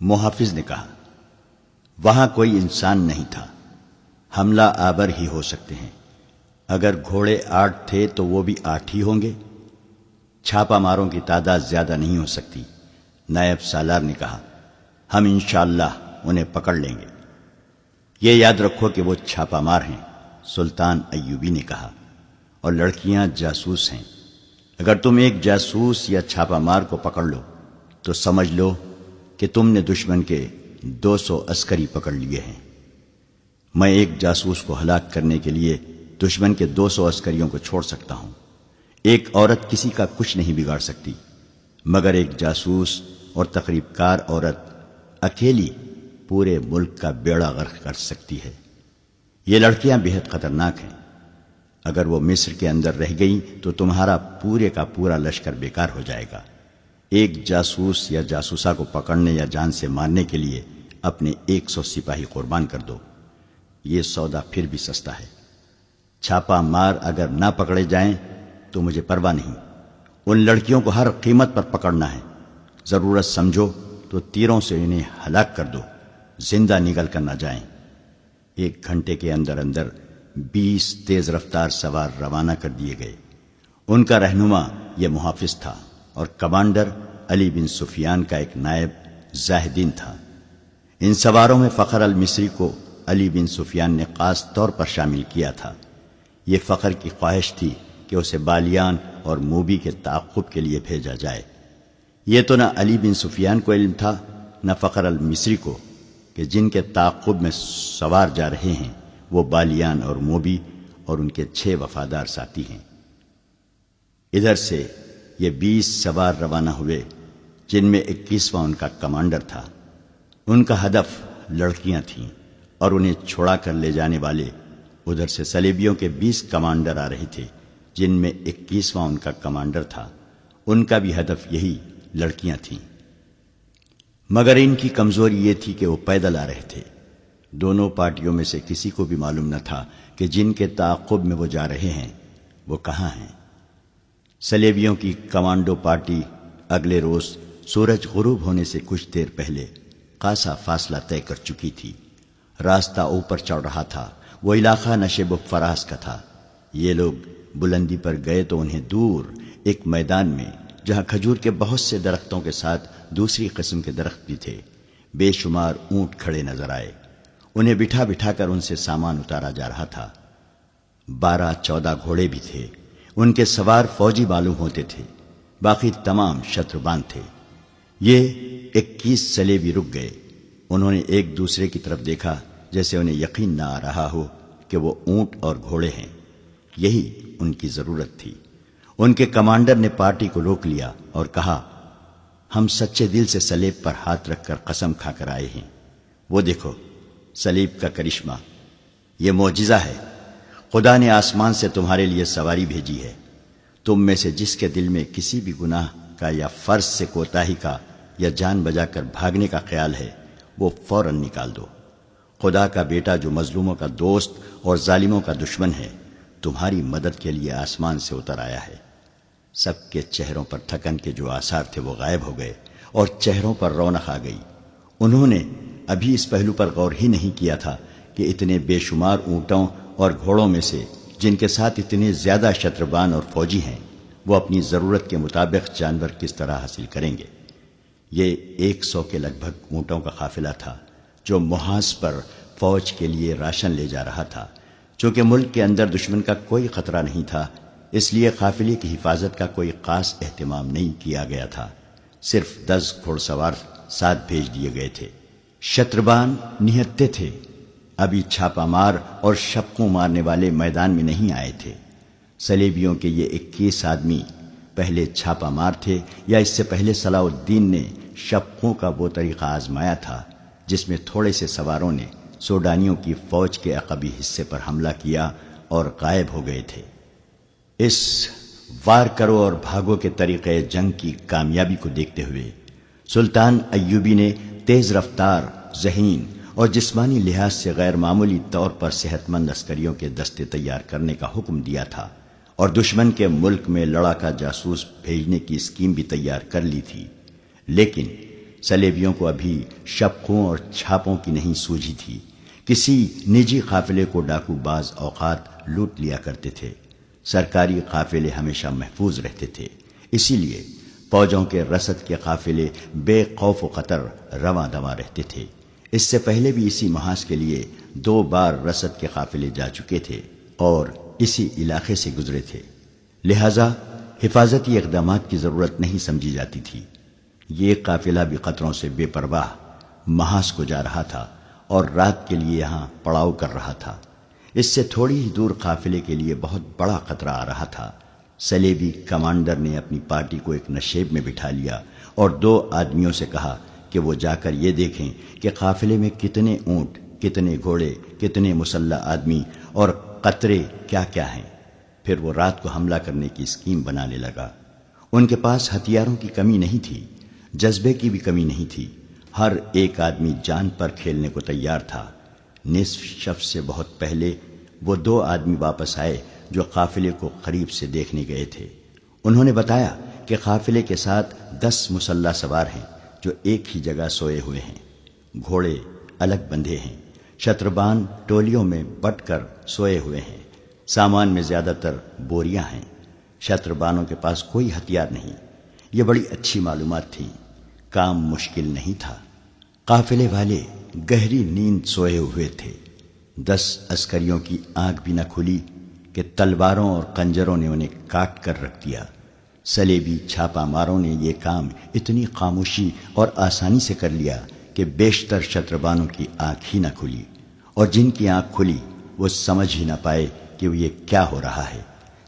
محافظ نے کہا، وہاں کوئی انسان نہیں تھا، حملہ آور ہی ہو سکتے ہیں۔ اگر گھوڑے 8 تھے تو وہ بھی 8 ہی ہوں گے۔ چھاپا ماروں کی تعداد زیادہ نہیں ہو سکتی۔ نائب سالار نے کہا، ہم انشاءاللہ انہیں پکڑ لیں گے۔ یہ یاد رکھو کہ وہ چھاپا مار ہیں، سلطان ایوبی نے کہا، اور لڑکیاں جاسوس ہیں۔ اگر تم ایک جاسوس یا چھاپا مار کو پکڑ لو تو سمجھ لو کہ تم نے دشمن کے 200 عسکری پکڑ لیے ہیں۔ میں ایک جاسوس کو ہلاک کرنے کے لیے دشمن کے 200 عسکریوں کو چھوڑ سکتا ہوں۔ ایک عورت کسی کا کچھ نہیں بگاڑ سکتی، مگر ایک جاسوس اور تقریب کار عورت اکیلی پورے ملک کا بیڑا غرق کر سکتی ہے۔ یہ لڑکیاں بہت خطرناک ہیں۔ اگر وہ مصر کے اندر رہ گئیں تو تمہارا پورے کا پورا لشکر بیکار ہو جائے گا۔ ایک جاسوس یا جاسوسہ کو پکڑنے یا جان سے مارنے کے لیے اپنے 100 سپاہی قربان کر دو۔ یہ سودا پھر بھی سستا ہے۔ چھاپا مار اگر نہ پکڑے جائیں تو مجھے پرواہ نہیں۔ ان لڑکیوں کو ہر قیمت پر پکڑنا ہے۔ ضرورت سمجھو تو تیروں سے انہیں ہلاک کر دو، زندہ نگل کر نہ جائیں۔ 1 گھنٹے کے اندر اندر 20 تیز رفتار سوار روانہ کر دیے گئے۔ ان کا رہنما یہ محافظ تھا اور کمانڈر علی بن سفیان کا ایک نائب زاہدین تھا۔ ان سواروں میں فخر المصری کو علی بن سفیان نے خاص طور پر شامل کیا تھا۔ یہ فخر کی خواہش تھی کہ اسے بالیان اور موبی کے تعاقب کے لیے بھیجا جائے۔ یہ تو نہ علی بن سفیان کو علم تھا نہ فخر المصری کو کہ جن کے تعاقب میں سوار جا رہے ہیں وہ بالیان اور موبی اور ان کے 6 وفادار ساتھی ہیں۔ ادھر سے یہ 20 سوار روانہ ہوئے، جن میں 21واں ان کا کمانڈر تھا۔ ان کا ہدف لڑکیاں تھیں اور انہیں چھوڑا کر لے جانے والے ادھر سے صلیبیوں کے 20 کمانڈر آ رہے تھے، جن میں 21واں ان کا کمانڈر تھا۔ ان کا بھی ہدف یہی لڑکیاں تھیں، مگر ان کی کمزوری یہ تھی کہ وہ پیدل آ رہے تھے۔ دونوں پارٹیوں میں سے کسی کو بھی معلوم نہ تھا کہ جن کے تعاقب میں وہ جا رہے ہیں وہ کہاں ہیں۔ صلیبیوں کی کمانڈو پارٹی اگلے روز سورج غروب ہونے سے کچھ دیر پہلے خاصا فاصلہ طے کر چکی تھی۔ راستہ اوپر چڑھ رہا تھا، وہ علاقہ نشیب و فراز کا تھا۔ یہ لوگ بلندی پر گئے تو انہیں دور ایک میدان میں، جہاں کھجور کے بہت سے درختوں کے ساتھ دوسری قسم کے درخت بھی تھے، بے شمار اونٹ کھڑے نظر آئے۔ انہیں بٹھا بٹھا کر ان سے سامان اتارا جا رہا تھا۔ 12-14 گھوڑے بھی تھے۔ ان کے سوار فوجی معلوم ہوتے تھے، باقی تمام شتروبان تھے۔ یہ 21 صلیبی رک گئے۔ انہوں نے ایک دوسرے کی طرف دیکھا، جیسے انہیں یقین نہ آ رہا ہو کہ وہ اونٹ اور گھوڑے ہیں۔ یہی ان کی ضرورت تھی۔ ان کے کمانڈر نے پارٹی کو روک لیا اور کہا، ہم سچے دل سے صلیب پر ہاتھ رکھ کر قسم کھا کر آئے ہیں۔ وہ دیکھو صلیب کا کرشمہ، یہ معجزہ ہے۔ خدا نے آسمان سے تمہارے لیے سواری بھیجی ہے۔ تم میں سے جس کے دل میں کسی بھی گناہ کا یا فرض سے کوتاہی کا یا جان بجا کر بھاگنے کا خیال ہے، وہ فوراً نکال دو۔ خدا کا بیٹا جو مظلوموں کا دوست اور ظالموں کا دشمن ہے، تمہاری مدد کے لیے آسمان سے اتر آیا ہے۔ سب کے چہروں پر تھکن کے جو آثار تھے وہ غائب ہو گئے اور چہروں پر رونق آ گئی۔ انہوں نے ابھی اس پہلو پر غور ہی نہیں کیا تھا کہ اتنے بے شمار اونٹوں اور گھوڑوں میں سے جن کے ساتھ اتنے زیادہ شتروان اور فوجی ہیں، وہ اپنی ضرورت کے مطابق جانور کس طرح حاصل کریں گے۔ یہ 100 کے لگ بھگ اونٹوں کا قافلہ تھا جو محاذ پر فوج کے لیے راشن لے جا رہا تھا۔ چونکہ ملک کے اندر دشمن کا کوئی خطرہ نہیں تھا، اس لیے قافلے کی حفاظت کا کوئی خاص اہتمام نہیں کیا گیا تھا۔ صرف 10 گھوڑ سوار ساتھ بھیج دیے گئے تھے۔ شتربان نہتے تھے، ابھی چھاپا مار اور شپقوں مارنے والے میدان میں نہیں آئے تھے۔ صلیبیوں کے یہ 21 آدمی پہلے چھاپا مار تھے، یا اس سے پہلے صلاح الدین نے شپقوں کا وہ طریقہ آزمایا تھا جس میں تھوڑے سے سواروں نے سوڈانیوں کی فوج کے عقبی حصے پر حملہ کیا اور غائب ہو گئے تھے۔ اس وار کرو اور بھاگو کے طریقے جنگ کی کامیابی کو دیکھتے ہوئے سلطان ایوبی نے تیز رفتار، ذہین اور جسمانی لحاظ سے غیر معمولی طور پر صحت مند عسکریوں کے دستے تیار کرنے کا حکم دیا تھا، اور دشمن کے ملک میں لڑاکا جاسوس بھیجنے کی اسکیم بھی تیار کر لی تھی۔ لیکن سلیبیوں کو ابھی شبقوں اور چھاپوں کی نہیں سوجھی تھی۔ کسی نجی قافلے کو ڈاکو بعض اوقات لوٹ لیا کرتے تھے۔ سرکاری قافلے ہمیشہ محفوظ رہتے تھے، اسی لیے فوجوں کے رسد کے قافلے بے خوف و خطر رواں دواں رہتے تھے۔ اس سے پہلے بھی اسی محاذ کے لیے 2 بار رسد کے قافلے جا چکے تھے اور اسی علاقے سے گزرے تھے، لہذا حفاظتی اقدامات کی ضرورت نہیں سمجھی جاتی تھی۔ یہ قافلہ بھی خطروں سے بے پرواہ محاذ کو جا رہا تھا اور رات کے لیے یہاں پڑاؤ کر رہا تھا۔ اس سے تھوڑی ہی دور قافلے کے لیے بہت بڑا خطرہ آ رہا تھا۔ سلیبی کمانڈر نے اپنی پارٹی کو ایک نشیب میں بٹھا لیا اور 2 آدمیوں سے کہا کہ وہ جا کر یہ دیکھیں کہ قافلے میں کتنے اونٹ، کتنے گھوڑے، کتنے مسلح آدمی اور قطرے کیا کیا ہیں۔ پھر وہ رات کو حملہ کرنے کی اسکیم بنانے لگا۔ ان کے پاس ہتھیاروں کی کمی نہیں تھی، جذبے کی بھی کمی نہیں تھی۔ ہر ایک آدمی جان پر کھیلنے کو تیار تھا۔ نصف شب سے بہت پہلے وہ 2 آدمی واپس آئے جو قافلے کو قریب سے دیکھنے گئے تھے۔ انہوں نے بتایا کہ قافلے کے ساتھ 10 مسلح سوار ہیں جو ایک ہی جگہ سوئے ہوئے ہیں۔ گھوڑے الگ بندھے ہیں، شتربان ٹولیوں میں بٹ کر سوئے ہوئے ہیں۔ سامان میں زیادہ تر بوریاں ہیں۔ شتربانوں کے پاس کوئی ہتھیار نہیں۔ یہ بڑی اچھی معلومات تھی، کام مشکل نہیں تھا۔ قافلے والے گہری نیند سوئے ہوئے تھے۔ 10 عسکریوں کی آنکھ بھی نہ کھلی کہ تلواروں اور خنجروں نے انہیں کاٹ کر رکھ دیا۔ سلیبی چھاپا ماروں نے یہ کام اتنی خاموشی اور آسانی سے کر لیا کہ بیشتر شتربانوں کی آنکھ ہی نہ کھلی، اور جن کی آنکھ کھلی وہ سمجھ ہی نہ پائے کہ یہ کیا ہو رہا ہے۔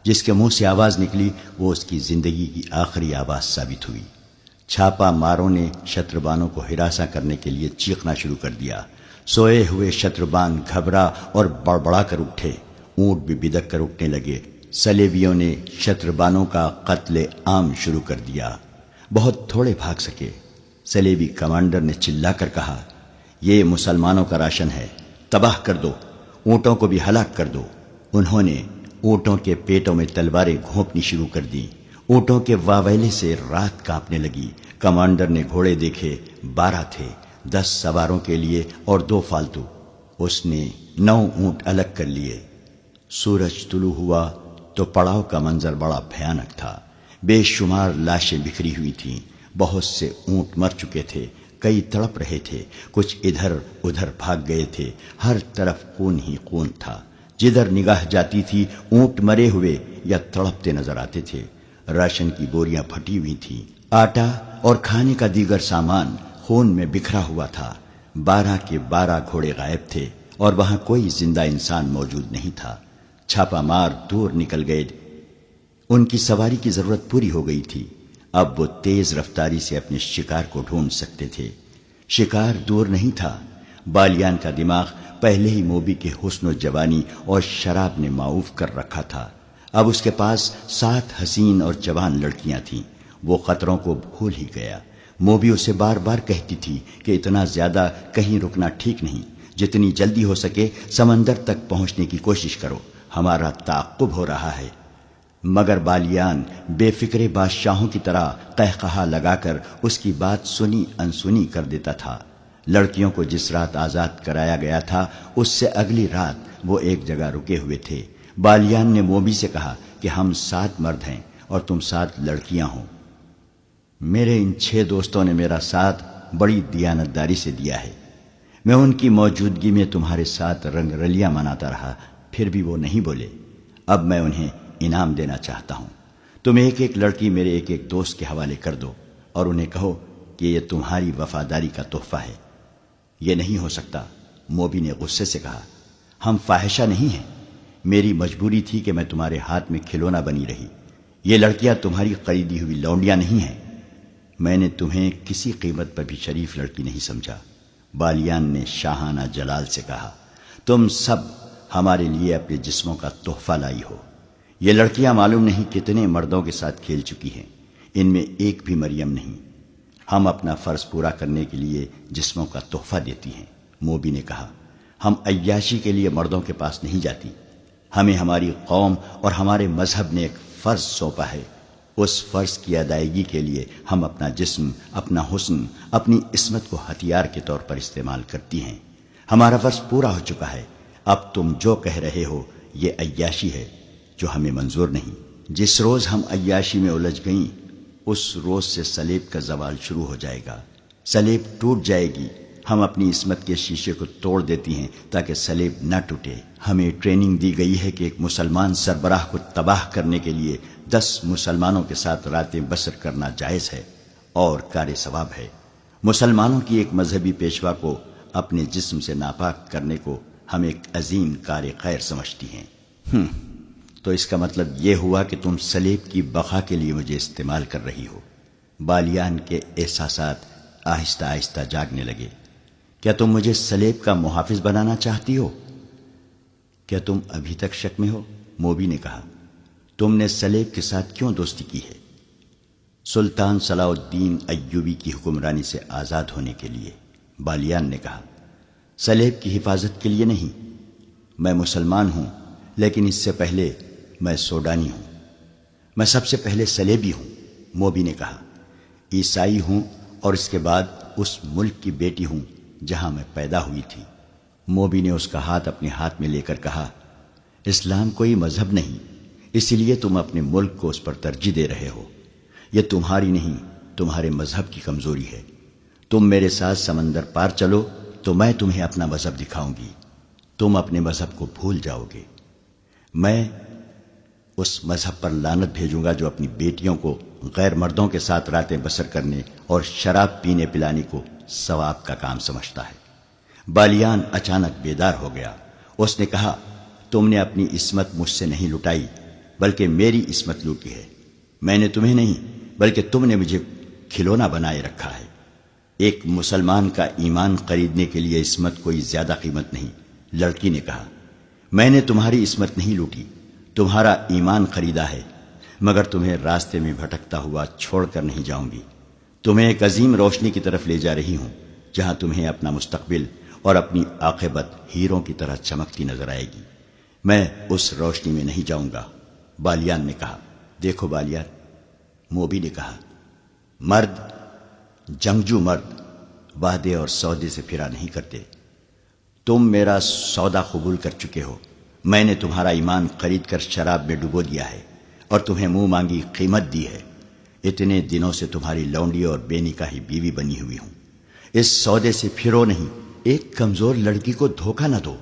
جس کے منہ سے آواز نکلی وہ اس کی زندگی کی آخری آواز ثابت ہوئی۔ چھاپا ماروں نے شتربانوں کو ہراساں کرنے کے لیے چیخنا شروع کر دیا۔ سوئے ہوئے شتربان گھبرا اور بڑبڑا کر اٹھے، اونٹ بھی بدک کر اٹھنے لگے۔ سلیبیوں نے شتربانوں کا قتل عام شروع کر دیا۔ بہت تھوڑے بھاگ سکے۔ سلیبی کمانڈر نے چلا کر کہا، یہ مسلمانوں کا راشن ہے، تباہ کر دو، اونٹوں کو بھی ہلاک کر دو۔ انہوں نے اونٹوں کے پیٹوں میں تلواریں گھونپنی شروع کر دیں۔ اونٹوں کے واویلے سے رات کانپنے لگی۔ کمانڈر نے گھوڑے دیکھے، 12 تھے، 10 سواروں کے لیے اور 2 فالتو۔ اس نے 9 اونٹ الگ کر لیے۔ سورج طلوع ہوا تو پڑاؤ کا منظر بڑا بھیانک تھا۔ بے شمار لاشیں بکھری ہوئی تھیں۔ بہت سے اونٹ مر چکے تھے، کئی تڑپ رہے تھے، کچھ ادھر ادھر بھاگ گئے تھے۔ ہر طرف خون ہی خون تھا۔ جدھر نگاہ جاتی تھی اونٹ مرے ہوئے یا تڑپتے نظر آتے تھے۔ راشن کی بوریاں پھٹی ہوئی تھیں۔ آٹا اور کھانے کا دیگر سامان خون میں بکھرا ہوا تھا۔ 12 کے 12 گھوڑے غائب تھے اور وہاں کوئی زندہ انسان موجود نہیں تھا۔ چھاپا مار دور نکل گئے۔ ان کی سواری کی ضرورت پوری ہو گئی تھی۔ اب وہ تیز رفتاری سے اپنے شکار کو ڈھونڈ سکتے تھے۔ شکار دور نہیں تھا۔ بالیان کا دماغ پہلے ہی موبی کے حسن و جوانی اور شراب نے معاوف کر رکھا تھا۔ اب اس کے پاس 7 حسین اور جوان لڑکیاں تھیں۔ وہ خطروں کو بھول ہی گیا۔ موبی اسے بار بار کہتی تھی کہ اتنا زیادہ کہیں رکنا ٹھیک نہیں، جتنی جلدی ہو سکے سمندر تک پہنچنے کی کوشش کرو، ہمارا تعاقب ہو رہا ہے۔ مگر بالیان بے فکر بادشاہوں کی طرح قہقہا لگا کر اس کی بات سنی انسنی کر دیتا تھا۔ لڑکیوں کو جس رات آزاد کرایا گیا تھا اس سے اگلی رات وہ ایک جگہ رکے ہوئے تھے۔ بالیان نے موبی سے کہا کہ ہم 7 مرد ہیں اور تم 7 لڑکیاں ہو۔ میرے ان 6 دوستوں نے میرا ساتھ بڑی دیانتداری سے دیا ہے۔ میں ان کی موجودگی میں تمہارے ساتھ رنگ رلیاں مناتا رہا، پھر بھی وہ نہیں بولے۔ اب میں انہیں انعام دینا چاہتا ہوں۔ تم ایک ایک لڑکی میرے ایک ایک دوست کے حوالے کر دو اور انہیں کہو کہ یہ تمہاری وفاداری کا تحفہ ہے۔ یہ نہیں ہو سکتا، موبی نے غصے سے کہا۔ ہم فاحشہ نہیں ہیں، میری مجبوری تھی کہ میں تمہارے ہاتھ میں کھلونا بنی رہی۔ یہ لڑکیاں تمہاری خریدی ہوئی لونڈیاں نہیں ہیں۔ میں نے تمہیں کسی قیمت پر بھی شریف لڑکی نہیں سمجھا۔ بالیان نے شاہانہ جلال سے کہا، تم سب ہمارے لیے اپنے جسموں کا تحفہ لائی ہو۔ یہ لڑکیاں معلوم نہیں کتنے مردوں کے ساتھ کھیل چکی ہیں، ان میں ایک بھی مریم نہیں۔ ہم اپنا فرض پورا کرنے کے لیے جسموں کا تحفہ دیتی ہیں۔ موبی نے کہا، ہم عیاشی کے لیے مردوں کے پاس نہیں جاتی، ہمیں ہماری قوم اور ہمارے مذہب نے ایک فرض سونپا ہے، اس فرض کی ادائیگی کے لیے ہم اپنا جسم، اپنا حسن، اپنی عصمت کو ہتھیار کے طور پر استعمال کرتی ہیں۔ ہمارا فرض پورا ہو چکا ہے، اب تم جو کہہ رہے ہو یہ عیاشی ہے جو ہمیں منظور نہیں۔ جس روز ہم عیاشی میں الجھ گئیں اس روز سے سلیب کا زوال شروع ہو جائے گا، سلیب ٹوٹ جائے گی۔ ہم اپنی عصمت کے شیشے کو توڑ دیتی ہیں تاکہ سلیب نہ ٹوٹے۔ ہمیں ٹریننگ دی گئی ہے کہ ایک مسلمان سربراہ کو تباہ کرنے کے لیے 10 مسلمانوں کے ساتھ راتیں بسر کرنا جائز ہے اور کار ثواب ہے۔ مسلمانوں کی ایک مذہبی پیشوا کو اپنے جسم سے ناپاک کرنے کو ہم ایک عظیم کار خیر سمجھتی ہیں۔ تو اس کا مطلب یہ ہوا کہ تم سلیب کی بقا کے لیے مجھے استعمال کر رہی ہو۔ بالیان کے احساسات آہستہ آہستہ جاگنے لگے۔ کیا تم مجھے سلیب کا محافظ بنانا چاہتی ہو؟ کیا تم ابھی تک شک میں ہو؟ موبی نے کہا، تم نے سلیب کے ساتھ کیوں دوستی کی ہے؟ سلطان صلاح الدین ایوبی کی حکمرانی سے آزاد ہونے کے لیے۔ بالیان نے کہا، سلیب کی حفاظت کے لیے نہیں۔ میں مسلمان ہوں لیکن اس سے پہلے میں سوڈانی ہوں۔ میں سب سے پہلے سلیبی ہوں۔ موبی نے کہا، عیسائی ہوں اور اس کے بعد اس ملک کی بیٹی ہوں جہاں میں پیدا ہوئی تھی۔ موبی نے اس کا ہاتھ اپنے ہاتھ میں لے کر کہا، اسلام کوئی مذہب نہیں، اسی لیے تم اپنے ملک کو اس پر ترجیح دے رہے ہو۔ یہ تمہاری نہیں، تمہارے مذہب کی کمزوری ہے۔ تم میرے ساتھ سمندر پار چلو تو میں تمہیں اپنا مذہب دکھاؤں گی، تم اپنے مذہب کو بھول جاؤ گے۔ میں اس مذہب پر لعنت بھیجوں گا جو اپنی بیٹیوں کو غیر مردوں کے ساتھ راتیں بسر کرنے اور شراب پینے پلانے کو ثواب کا کام سمجھتا ہے۔ بالیان اچانک بیدار ہو گیا۔ اس نے کہا، تم نے اپنی عصمت مجھ سے نہیں لٹائی بلکہ میری عصمت لوٹی ہے۔ میں نے تمہیں نہیں بلکہ تم نے مجھے کھلونا بنائے رکھا ہے۔ ایک مسلمان کا ایمان خریدنے کے لیے عصمت کوئی زیادہ قیمت نہیں۔ لڑکی نے کہا، میں نے تمہاری عصمت نہیں لوٹی، تمہارا ایمان خریدا ہے، مگر تمہیں راستے میں بھٹکتا ہوا چھوڑ کر نہیں جاؤں گی۔ تمہیں ایک عظیم روشنی کی طرف لے جا رہی ہوں جہاں تمہیں اپنا مستقبل اور اپنی عاقبت ہیروں کی طرح چمکتی نظر آئے گی۔ میں اس روشنی میں نہیں جاؤں گا۔ بالیان نے کہا، دیکھو بالیان، موبی نے کہا، مرد، جنگجو مرد وعدے اور سودے سے پھرا نہیں کرتے۔ تم میرا سودا قبول کر چکے ہو۔ میں نے تمہارا ایمان خرید کر شراب میں ڈبو دیا ہے اور تمہیں منہ مانگی قیمت دی ہے۔ اتنے دنوں سے تمہاری لونڈی اور بے نکاحی بیوی بنی ہوئی ہوں۔ اس سودے سے پھرو نہیں، ایک کمزور لڑکی کو دھوکہ نہ دو۔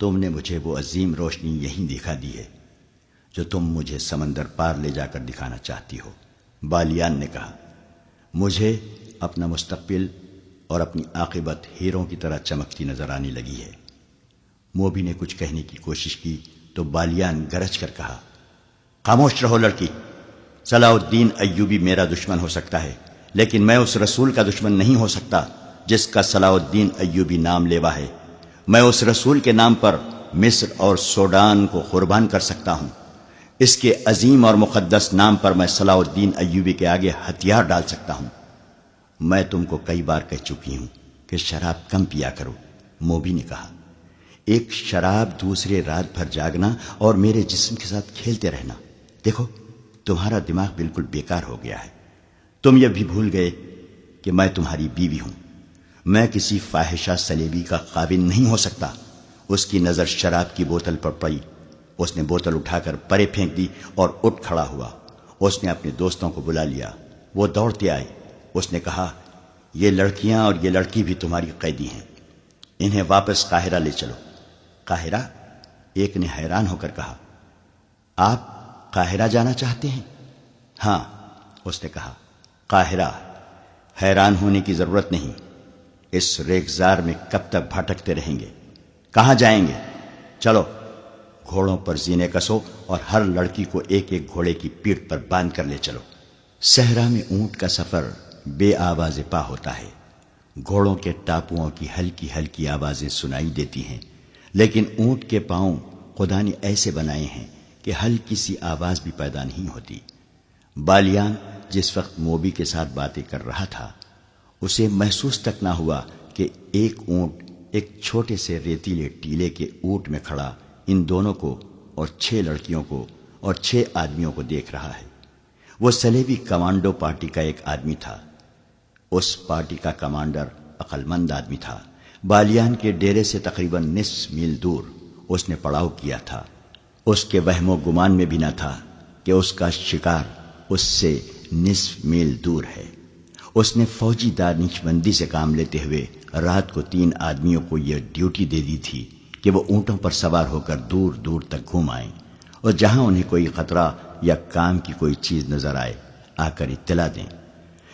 تم نے مجھے وہ عظیم روشنی یہیں دکھا دی ہے جو تم مجھے سمندر پار لے جا کر دکھانا چاہتی ہو۔ بالیان نے کہا، مجھے اپنا مستقبل اور اپنی عاقبت ہیروں کی طرح چمکتی نظر آنے لگی ہے۔ موبی نے کچھ کہنے کی کوشش کی تو بالیان گرج کر کہا، خاموش رہو لڑکی۔ صلاح الدین ایوبی میرا دشمن ہو سکتا ہے لیکن میں اس رسول کا دشمن نہیں ہو سکتا جس کا صلاح الدین ایوبی نام لیوا ہے۔ میں اس رسول کے نام پر مصر اور سوڈان کو قربان کر سکتا ہوں۔ اس کے عظیم اور مقدس نام پر میں صلاح الدین ایوبی کے آگے ہتھیار ڈال سکتا ہوں۔ میں تم کو کئی بار کہہ چکی ہوں کہ شراب کم پیا کرو۔ موبی نے کہا، ایک شراب دوسرے رات بھر جاگنا اور میرے جسم کے ساتھ کھیلتے رہنا۔ دیکھو تمہارا دماغ بالکل بیکار ہو گیا ہے۔ تم یہ بھی بھول گئے کہ میں تمہاری بیوی ہوں۔ میں کسی فاحشہ سلیبی کا قابل نہیں ہو سکتا۔ اس کی نظر شراب کی بوتل پر پڑی۔ اس نے بوتل اٹھا کر پرے پھینک دی اور اٹھ کھڑا ہوا۔ اس نے اپنے دوستوں کو بلا لیا۔ وہ دوڑتے آئے۔ اس نے کہا، یہ لڑکیاں اور یہ لڑکی بھی تمہاری قیدی ہیں، انہیں واپس قاہرہ لے چلو۔ قاہرہ؟ ایک نے حیران ہو کر کہا، آپ قاہرہ جانا چاہتے ہیں؟ ہاں، اس نے کہا، قاہرہ۔ حیران ہونے کی ضرورت نہیں، اس ریگزار میں کب تک بھٹکتے رہیں گے؟ کہاں جائیں گے؟ چلو گھوڑوں پر زینے کسو اور ہر لڑکی کو ایک ایک گھوڑے کی پیٹھ پر باندھ کر لے چلو۔ صحرا میں اونٹ کا سفر بے آواز پا ہوتا ہے۔ گھوڑوں کے ٹاپوؤں کی ہلکی ہلکی آوازیں سنائی دیتی ہیں، لیکن اونٹ کے پاؤں خدا نے ایسے بنائے ہیں کہ ہلکی سی آواز بھی پیدا نہیں ہوتی۔ بالیان جس وقت موبی کے ساتھ باتیں کر رہا تھا اسے محسوس تک نہ ہوا کہ ایک اونٹ ایک چھوٹے سے ریتیلے ٹیلے کے اونٹ میں کھڑا ان دونوں کو اور 6 لڑکیوں کو اور 6 آدمیوں کو دیکھ رہا ہے۔ وہ سلیبی کمانڈو پارٹی کا ایک آدمی تھا۔ اس پارٹی کا کمانڈر عقل مند آدمی تھا۔ بالیان کے ڈیرے سے تقریباً نصف میل دور اس نے پڑاؤ کیا تھا۔ اس کے وہم و گمان میں بھی نہ تھا کہ اس کا شکار اس سے نصف میل دور ہے۔ اس نے فوجی دانش مندی سے کام لیتے ہوئے رات کو 3 آدمیوں کو یہ ڈیوٹی دے دی تھی کہ وہ اونٹوں پر سوار ہو کر دور دور تک گھوم آئیں اور جہاں انہیں کوئی خطرہ یا کام کی کوئی چیز نظر آئے آ کر اطلاع دیں۔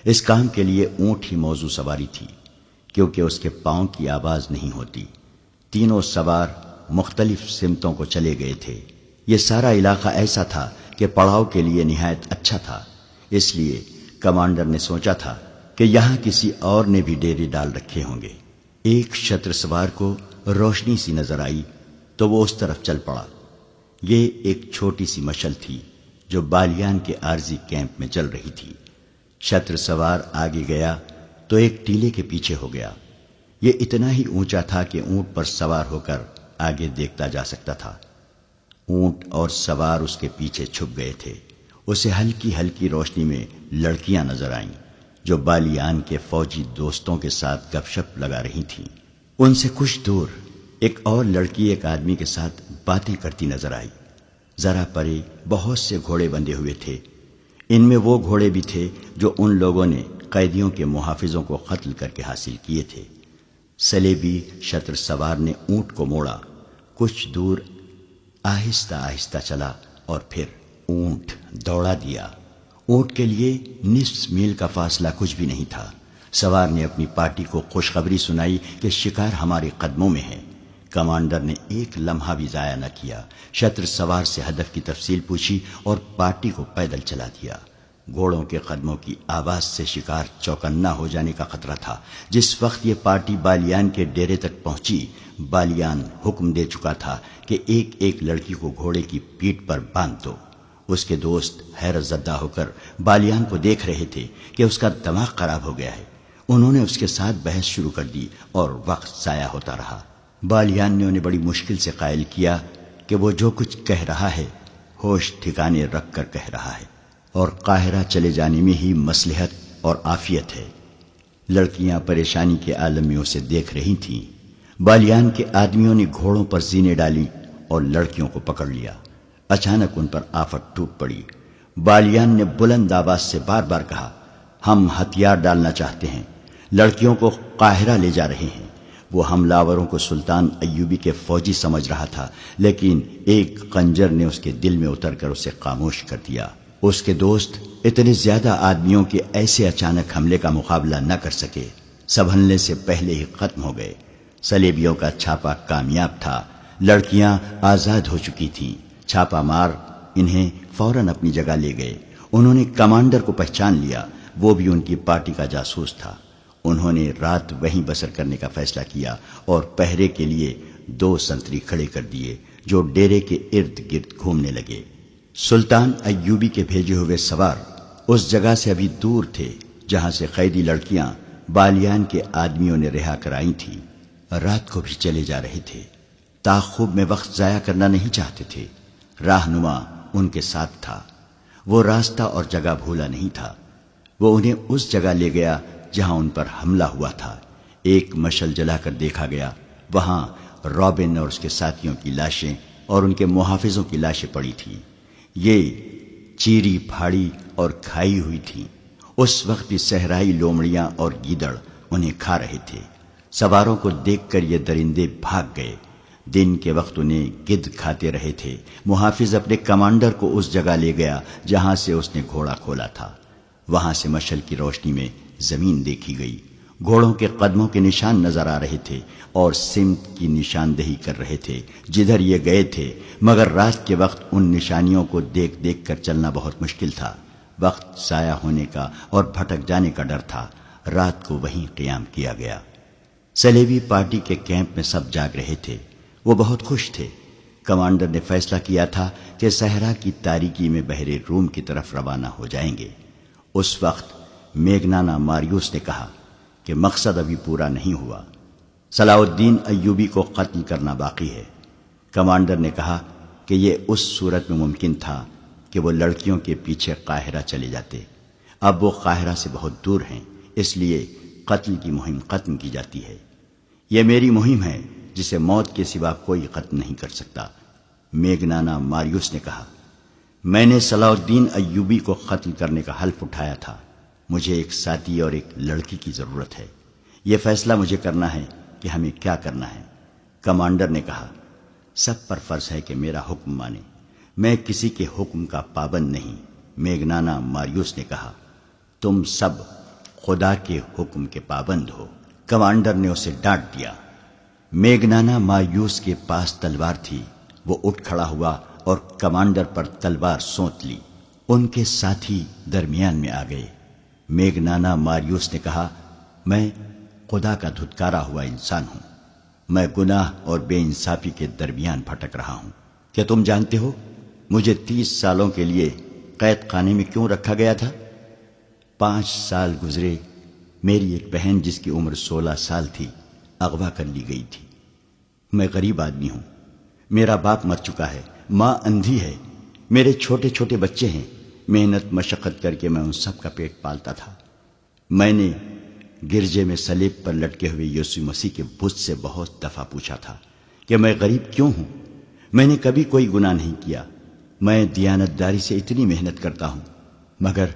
اس کام کے لیے اونٹ ہی موزوں سواری تھی، کیونکہ اس کے پاؤں کی آواز نہیں ہوتی۔ تینوں سوار مختلف سمتوں کو چلے گئے تھے۔ یہ سارا علاقہ ایسا تھا کہ پڑاؤ کے لیے نہایت اچھا تھا، اس لیے کمانڈر نے سوچا تھا کہ یہاں کسی اور نے بھی ڈیرے ڈال رکھے ہوں گے۔ ایک شتر سوار کو روشنی سی نظر آئی تو وہ اس طرف چل پڑا۔ یہ ایک چھوٹی سی مشل تھی جو بالیان کے عارضی کیمپ میں جل رہی تھی۔ شتر سوار آگے گیا تو ایک ٹیلے کے پیچھے ہو گیا۔ یہ اتنا ہی اونچا تھا کہ اونٹ پر سوار ہو کر آگے دیکھتا جا سکتا تھا۔ اونٹ اور سوار اس کے پیچھے چھپ گئے تھے۔ اسے ہلکی ہلکی روشنی میں لڑکیاں نظر آئیں جو بالیان کے فوجی دوستوں کے ساتھ گپ شپ لگا رہی تھیں۔ ان سے کچھ دور ایک اور لڑکی ایک آدمی کے ساتھ باتیں کرتی نظر آئی۔ ذرا پرے بہت سے گھوڑے بندھے ہوئے تھے۔ ان میں وہ گھوڑے بھی تھے جو ان لوگوں نے قیدیوں کے محافظوں کو قتل کر کے حاصل کیے تھے۔ سلیبی شتر سوار نے اونٹ کو موڑا، کچھ دور آہستہ آہستہ چلا اور پھر اونٹ دوڑا دیا۔ اونٹ کے لیے نصف میل کا فاصلہ کچھ بھی نہیں تھا۔ سوار نے اپنی پارٹی کو خوشخبری سنائی کہ شکار ہمارے قدموں میں ہے۔ کمانڈر نے ایک لمحہ بھی ضائع نہ کیا، شتر سوار سے ہدف کی تفصیل پوچھی اور پارٹی کو پیدل چلا دیا۔ گھوڑوں کے قدموں کی آواز سے شکار چوکنا ہو جانے کا خطرہ تھا۔ جس وقت یہ پارٹی بالیان کے ڈیرے تک پہنچی، بالیان حکم دے چکا تھا کہ ایک ایک لڑکی کو گھوڑے کی پیٹھ پر باندھ دو۔ اس کے دوست حیرت زدہ ہو کر بالیان کو دیکھ رہے تھے کہ اس کا دماغ خراب ہو گیا ہے۔ انہوں نے اس کے ساتھ بحث شروع کر دی اور وقت ضائع ہوتا رہا۔ بالیان نے انہیں بڑی مشکل سے قائل کیا کہ وہ جو کچھ کہہ رہا ہے ہوش ٹھکانے رکھ کر کہہ رہا ہے اور قاہرہ چلے جانے میں ہی مصلحت اور عافیت ہے۔ لڑکیاں پریشانی کے عالم میں اسے دیکھ رہی تھیں۔ بالیان کے آدمیوں نے گھوڑوں پر زینے ڈالی اور لڑکیوں کو پکڑ لیا۔ اچانک ان پر آفت ٹوٹ پڑی۔ بالیان نے بلند آواز سے بار بار کہا، ہم ہتھیار ڈالنا چاہتے ہیں، لڑکیوں کو قاہرہ لے جا رہے ہیں۔ وہ حملہ آوروں کو سلطان ایوبی کے فوجی سمجھ رہا تھا، لیکن ایک خنجر نے اس کے دل میں اتر کر اسے خاموش کر دیا۔ اس کے دوست اتنے زیادہ آدمیوں کے ایسے اچانک حملے کا مقابلہ نہ کر سکے، سنبھلنے سے پہلے ہی ختم ہو گئے۔ سلیبیوں کا چھاپا کامیاب تھا، لڑکیاں آزاد ہو چکی تھیں۔ چھاپا مار انہیں فوراً اپنی جگہ لے گئے۔ انہوں نے کمانڈر کو پہچان لیا، وہ بھی ان کی پارٹی کا جاسوس تھا۔ انہوں نے رات وہیں بسر کرنے کا فیصلہ کیا اور پہرے کے لیے 2 سنتری کھڑے کر دیے جو ڈیرے کے ارد گرد گھومنے لگے۔ سلطان ایوبی کے بھیجے ہوئے سوار اس جگہ سے ابھی دور تھے جہاں سے قیدی لڑکیاں بالیان کے آدمیوں نے رہا کر آئی تھیں۔ رات کو بھی چلے جا رہے تھے، تعاقب میں وقت ضائع کرنا نہیں چاہتے تھے۔ راہنما ان کے ساتھ تھا، وہ راستہ اور جگہ بھولا نہیں تھا۔ وہ انہیں اس جگہ لے گیا جہاں ان پر حملہ ہوا تھا۔ ایک مشل جلا کر دیکھا گیا، وہاں رابن اور اس کے ساتھیوں کی لاشیں اور ان کے محافظوں کی لاشیں پڑی تھیں۔ یہ چیری پھاڑی اور کھائی ہوئی تھیں۔ اس وقت بھی صحرائی لومڑیاں اور گیدڑ انہیں کھا رہے تھے۔ سواروں کو دیکھ کر یہ درندے بھاگ گئے۔ دن کے وقت انہیں گدھ کھاتے رہے تھے۔ محافظ اپنے کمانڈر کو اس جگہ لے گیا جہاں سے اس نے گھوڑا کھولا تھا۔ وہاں سے مشل کی روشنی میں زمین دیکھی گئی، گھوڑوں کے قدموں کے نشان نظر آ رہے تھے اور سمت کی نشاندہی کر رہے تھے جدھر یہ گئے تھے، مگر رات کے وقت ان نشانیوں کو دیکھ دیکھ کر چلنا بہت مشکل تھا۔ وقت ضائع ہونے کا اور بھٹک جانے کا ڈر تھا۔ رات کو وہیں قیام کیا گیا۔ سلیبی پارٹی کے کیمپ میں سب جاگ رہے تھے، وہ بہت خوش تھے۔ کمانڈر نے فیصلہ کیا تھا کہ صحرا کی تاریکی میں بحر روم کی طرف روانہ ہو جائیں گے۔ اس وقت میگنانا ماریوس نے کہا کہ مقصد ابھی پورا نہیں ہوا، صلاح الدین ایوبی کو قتل کرنا باقی ہے۔ کمانڈر نے کہا کہ یہ اس صورت میں ممکن تھا کہ وہ لڑکیوں کے پیچھے قاہرہ چلے جاتے۔ اب وہ قاہرہ سے بہت دور ہیں، اس لیے قتل کی مہم ختم کی جاتی ہے۔ یہ میری مہم ہے جسے موت کے سوا کوئی ختم نہیں کر سکتا۔ میگنانا ماریوس نے کہا، میں نے صلاح الدین ایوبی کو قتل کرنے کا حلف اٹھایا تھا۔ مجھے ایک ساتھی اور ایک لڑکی کی ضرورت ہے۔ یہ فیصلہ مجھے کرنا ہے کہ ہمیں کیا کرنا ہے۔ کمانڈر نے کہا، سب پر فرض ہے کہ میرا حکم مانے، میں کسی کے حکم کا پابند نہیں۔ میگنانا ماریوس نے کہا، تم سب خدا کے حکم کے پابند ہو۔ کمانڈر نے اسے ڈانٹ دیا۔ میگنانا ماریوس کے پاس تلوار تھی۔ وہ اٹھ کھڑا ہوا اور کمانڈر پر تلوار سونت لی۔ ان کے ساتھی درمیان میں آ گئے۔ میگنانا ماریوس نے کہا، میں خدا کا دھتکارا ہوا انسان ہوں۔ میں گناہ اور بے انصافی کے درمیان بھٹک رہا ہوں۔ کیا تم جانتے ہو مجھے 30 سالوں کے لیے قید خانے میں کیوں رکھا گیا تھا؟ 5 سال گزرے، میری ایک بہن جس کی عمر 16 سال تھی اغوا کر لی گئی تھی۔ میں غریب آدمی ہوں، میرا باپ مر چکا ہے، ماں اندھی ہے، میرے چھوٹے چھوٹے بچے ہیں۔ محنت مشقت کر کے میں ان سب کا پیٹ پالتا تھا۔ میں نے گرجے میں صلیب پر لٹکے ہوئے یسوع مسیح کے بت سے بہت دفعہ پوچھا تھا کہ میں غریب کیوں ہوں۔ میں نے کبھی کوئی گناہ نہیں کیا۔ میں دیانتداری سے اتنی محنت کرتا ہوں، مگر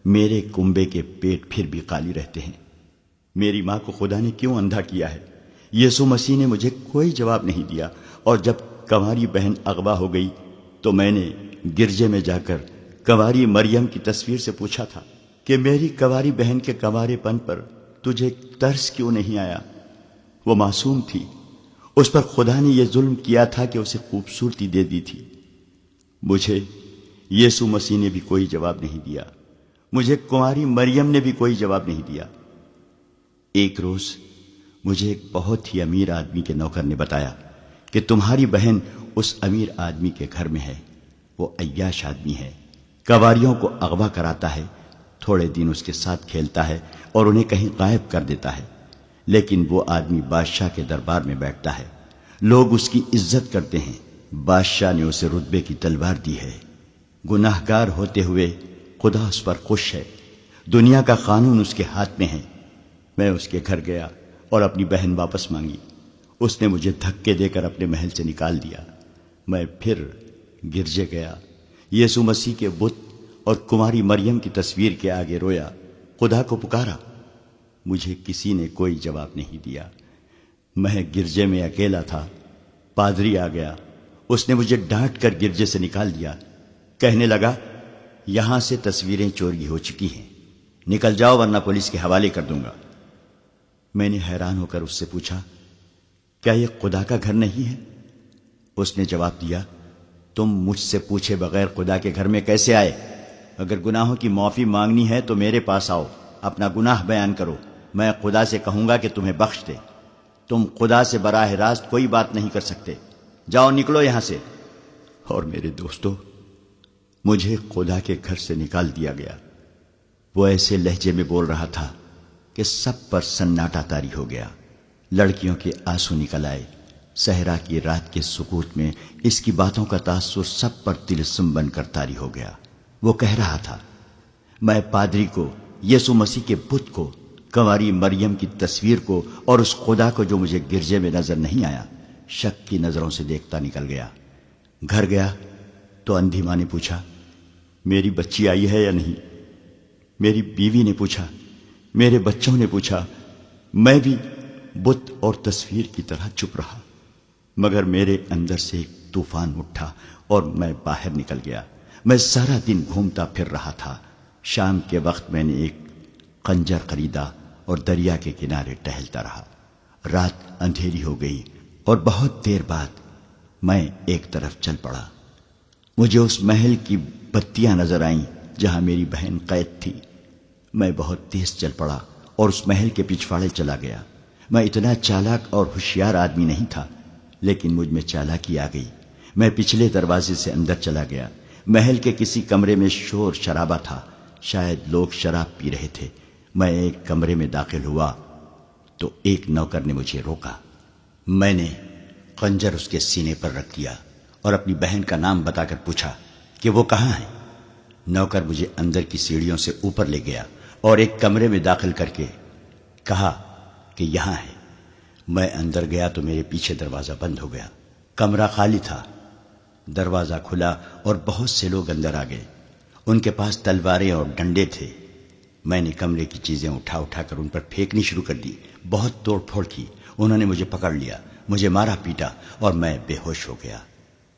میرے کنبے کے پیٹ پھر بھی خالی رہتے ہیں۔ میری ماں کو خدا نے کیوں اندھا کیا ہے؟ یسوع مسیح نے مجھے کوئی جواب نہیں دیا، اور جب کنواری بہن اغوا ہو گئی تو میں نے گرجے میں جا کر کنواری مریم کی تصویر سے پوچھا تھا کہ میری کنواری بہن کے کنوارے پن پر تجھے ترس کیوں نہیں آیا؟ وہ معصوم تھی، اس پر خدا نے یہ ظلم کیا تھا کہ اسے خوبصورتی دے دی تھی۔ مجھے یسوع مسیح نے بھی کوئی جواب نہیں دیا، مجھے کنواری مریم نے بھی کوئی جواب نہیں دیا۔ ایک روز مجھے ایک بہت ہی امیر آدمی کے نوکر نے بتایا کہ تمہاری بہن اس امیر آدمی کے گھر میں ہے۔ وہ عیاش آدمی ہے، کنواریوں کو اغوا کراتا ہے، تھوڑے دن اس کے ساتھ کھیلتا ہے اور انہیں کہیں غائب کر دیتا ہے، لیکن وہ آدمی بادشاہ کے دربار میں بیٹھتا ہے، لوگ اس کی عزت کرتے ہیں۔ بادشاہ نے اسے رتبے کی تلوار دی ہے۔ گناہ گار ہوتے ہوئے خدا اس پر خوش ہے، دنیا کا قانون اس کے ہاتھ میں ہے۔ میں اس کے گھر گیا اور اپنی بہن واپس مانگی۔ اس نے مجھے دھکے دے کر اپنے محل سے نکال دیا۔ میں پھر گرجے گیا، یسوع مسیح کے بت اور کنواری مریم کی تصویر کے آگے رویا، خدا کو پکارا۔ مجھے کسی نے کوئی جواب نہیں دیا۔ میں گرجے میں اکیلا تھا۔ پادری آ گیا، اس نے مجھے ڈانٹ کر گرجے سے نکال دیا، کہنے لگا، یہاں سے تصویریں چوری ہو چکی ہیں، نکل جاؤ ورنہ پولیس کے حوالے کر دوں گا۔ میں نے حیران ہو کر اس سے پوچھا، کیا یہ خدا کا گھر نہیں ہے؟ اس نے جواب دیا، تم مجھ سے پوچھے بغیر خدا کے گھر میں کیسے آئے؟ اگر گناہوں کی معافی مانگنی ہے تو میرے پاس آؤ، اپنا گناہ بیان کرو، میں خدا سے کہوں گا کہ تمہیں بخش دے۔ تم خدا سے براہ راست کوئی بات نہیں کر سکتے، جاؤ نکلو یہاں سے۔ اور میرے دوستو، مجھے خدا کے گھر سے نکال دیا گیا۔ وہ ایسے لہجے میں بول رہا تھا کہ سب پر سناٹا طاری ہو گیا۔ لڑکیوں کے آنسو نکل آئے۔ صحرا کی رات کے سکوت میں اس کی باتوں کا تاثر سب پر طلسم بن کر طاری ہو گیا۔ وہ کہہ رہا تھا، میں پادری کو، یسوع مسیح کے بت کو، کنواری مریم کی تصویر کو اور اس خدا کو جو مجھے گرجے میں نظر نہیں آیا، شک کی نظروں سے دیکھتا نکل گیا۔ گھر گیا تو اندھی ماں نے پوچھا، میری بچی آئی ہے یا نہیں؟ میری بیوی نے پوچھا، میرے بچوں نے پوچھا۔ میں بھی بت اور تصویر کی طرح چپ رہا، مگر میرے اندر سے ایک طوفان اٹھا اور میں باہر نکل گیا۔ میں سارا دن گھومتا پھر رہا تھا۔ شام کے وقت میں نے ایک خنجر خریدا اور دریا کے کنارے ٹہلتا رہا۔ رات اندھیری ہو گئی اور بہت دیر بعد میں ایک طرف چل پڑا۔ مجھے اس محل کی بتیاں نظر آئیں جہاں میری بہن قید تھی۔ میں بہت تیز چل پڑا اور اس محل کے پچھواڑے چلا گیا۔ میں اتنا چالاک اور ہوشیار آدمی نہیں تھا، لیکن مجھ میں چالاکی آ گئی۔ میں پچھلے دروازے سے اندر چلا گیا۔ محل کے کسی کمرے میں شور شرابہ تھا، شاید لوگ شراب پی رہے تھے۔ میں ایک کمرے میں داخل ہوا تو ایک نوکر نے مجھے روکا۔ میں نے خنجر اس کے سینے پر رکھ دیا اور اپنی بہن کا نام بتا کر پوچھا، کہ وہ کہاں ہیں؟ نوکر مجھے اندر کی سیڑھیوں سے اوپر لے گیا اور ایک کمرے میں داخل کر کے کہا کہ یہاں ہے۔ میں اندر گیا تو میرے پیچھے دروازہ بند ہو گیا۔ کمرہ خالی تھا۔ دروازہ کھلا اور بہت سے لوگ اندر آ گئے۔ ان کے پاس تلواریں اور ڈنڈے تھے۔ میں نے کمرے کی چیزیں اٹھا کر ان پر پھینکنی شروع کر دی۔ بہت توڑ پھوڑ کی۔ انہوں نے مجھے پکڑ لیا، مجھے مارا پیٹا اور میں بے ہوش ہو گیا۔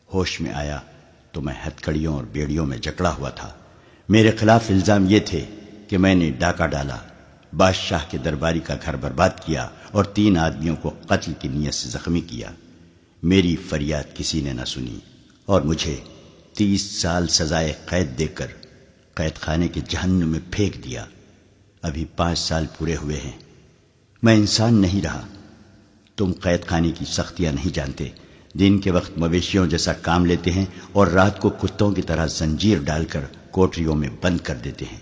ہوش میں آیا تو میں ہتھکڑیوں اور بیڑیوں میں جکڑا ہوا تھا۔ میرے خلاف الزام یہ تھے کہ میں نے ڈاکہ ڈالا، بادشاہ کے درباری کا گھر برباد کیا اور 3 آدمیوں کو قتل کی نیت سے زخمی کیا۔ میری فریاد کسی نے نہ سنی اور مجھے 30 سال سزائے قید دے کر قید خانے کے جہنم میں پھینک دیا۔ ابھی 5 سال پورے ہوئے ہیں۔ میں انسان نہیں رہا۔ تم قید خانے کی سختیاں نہیں جانتے۔ دن کے وقت مویشیوں جیسا کام لیتے ہیں اور رات کو کتوں کی طرح زنجیر ڈال کر کوٹریوں میں بند کر دیتے ہیں۔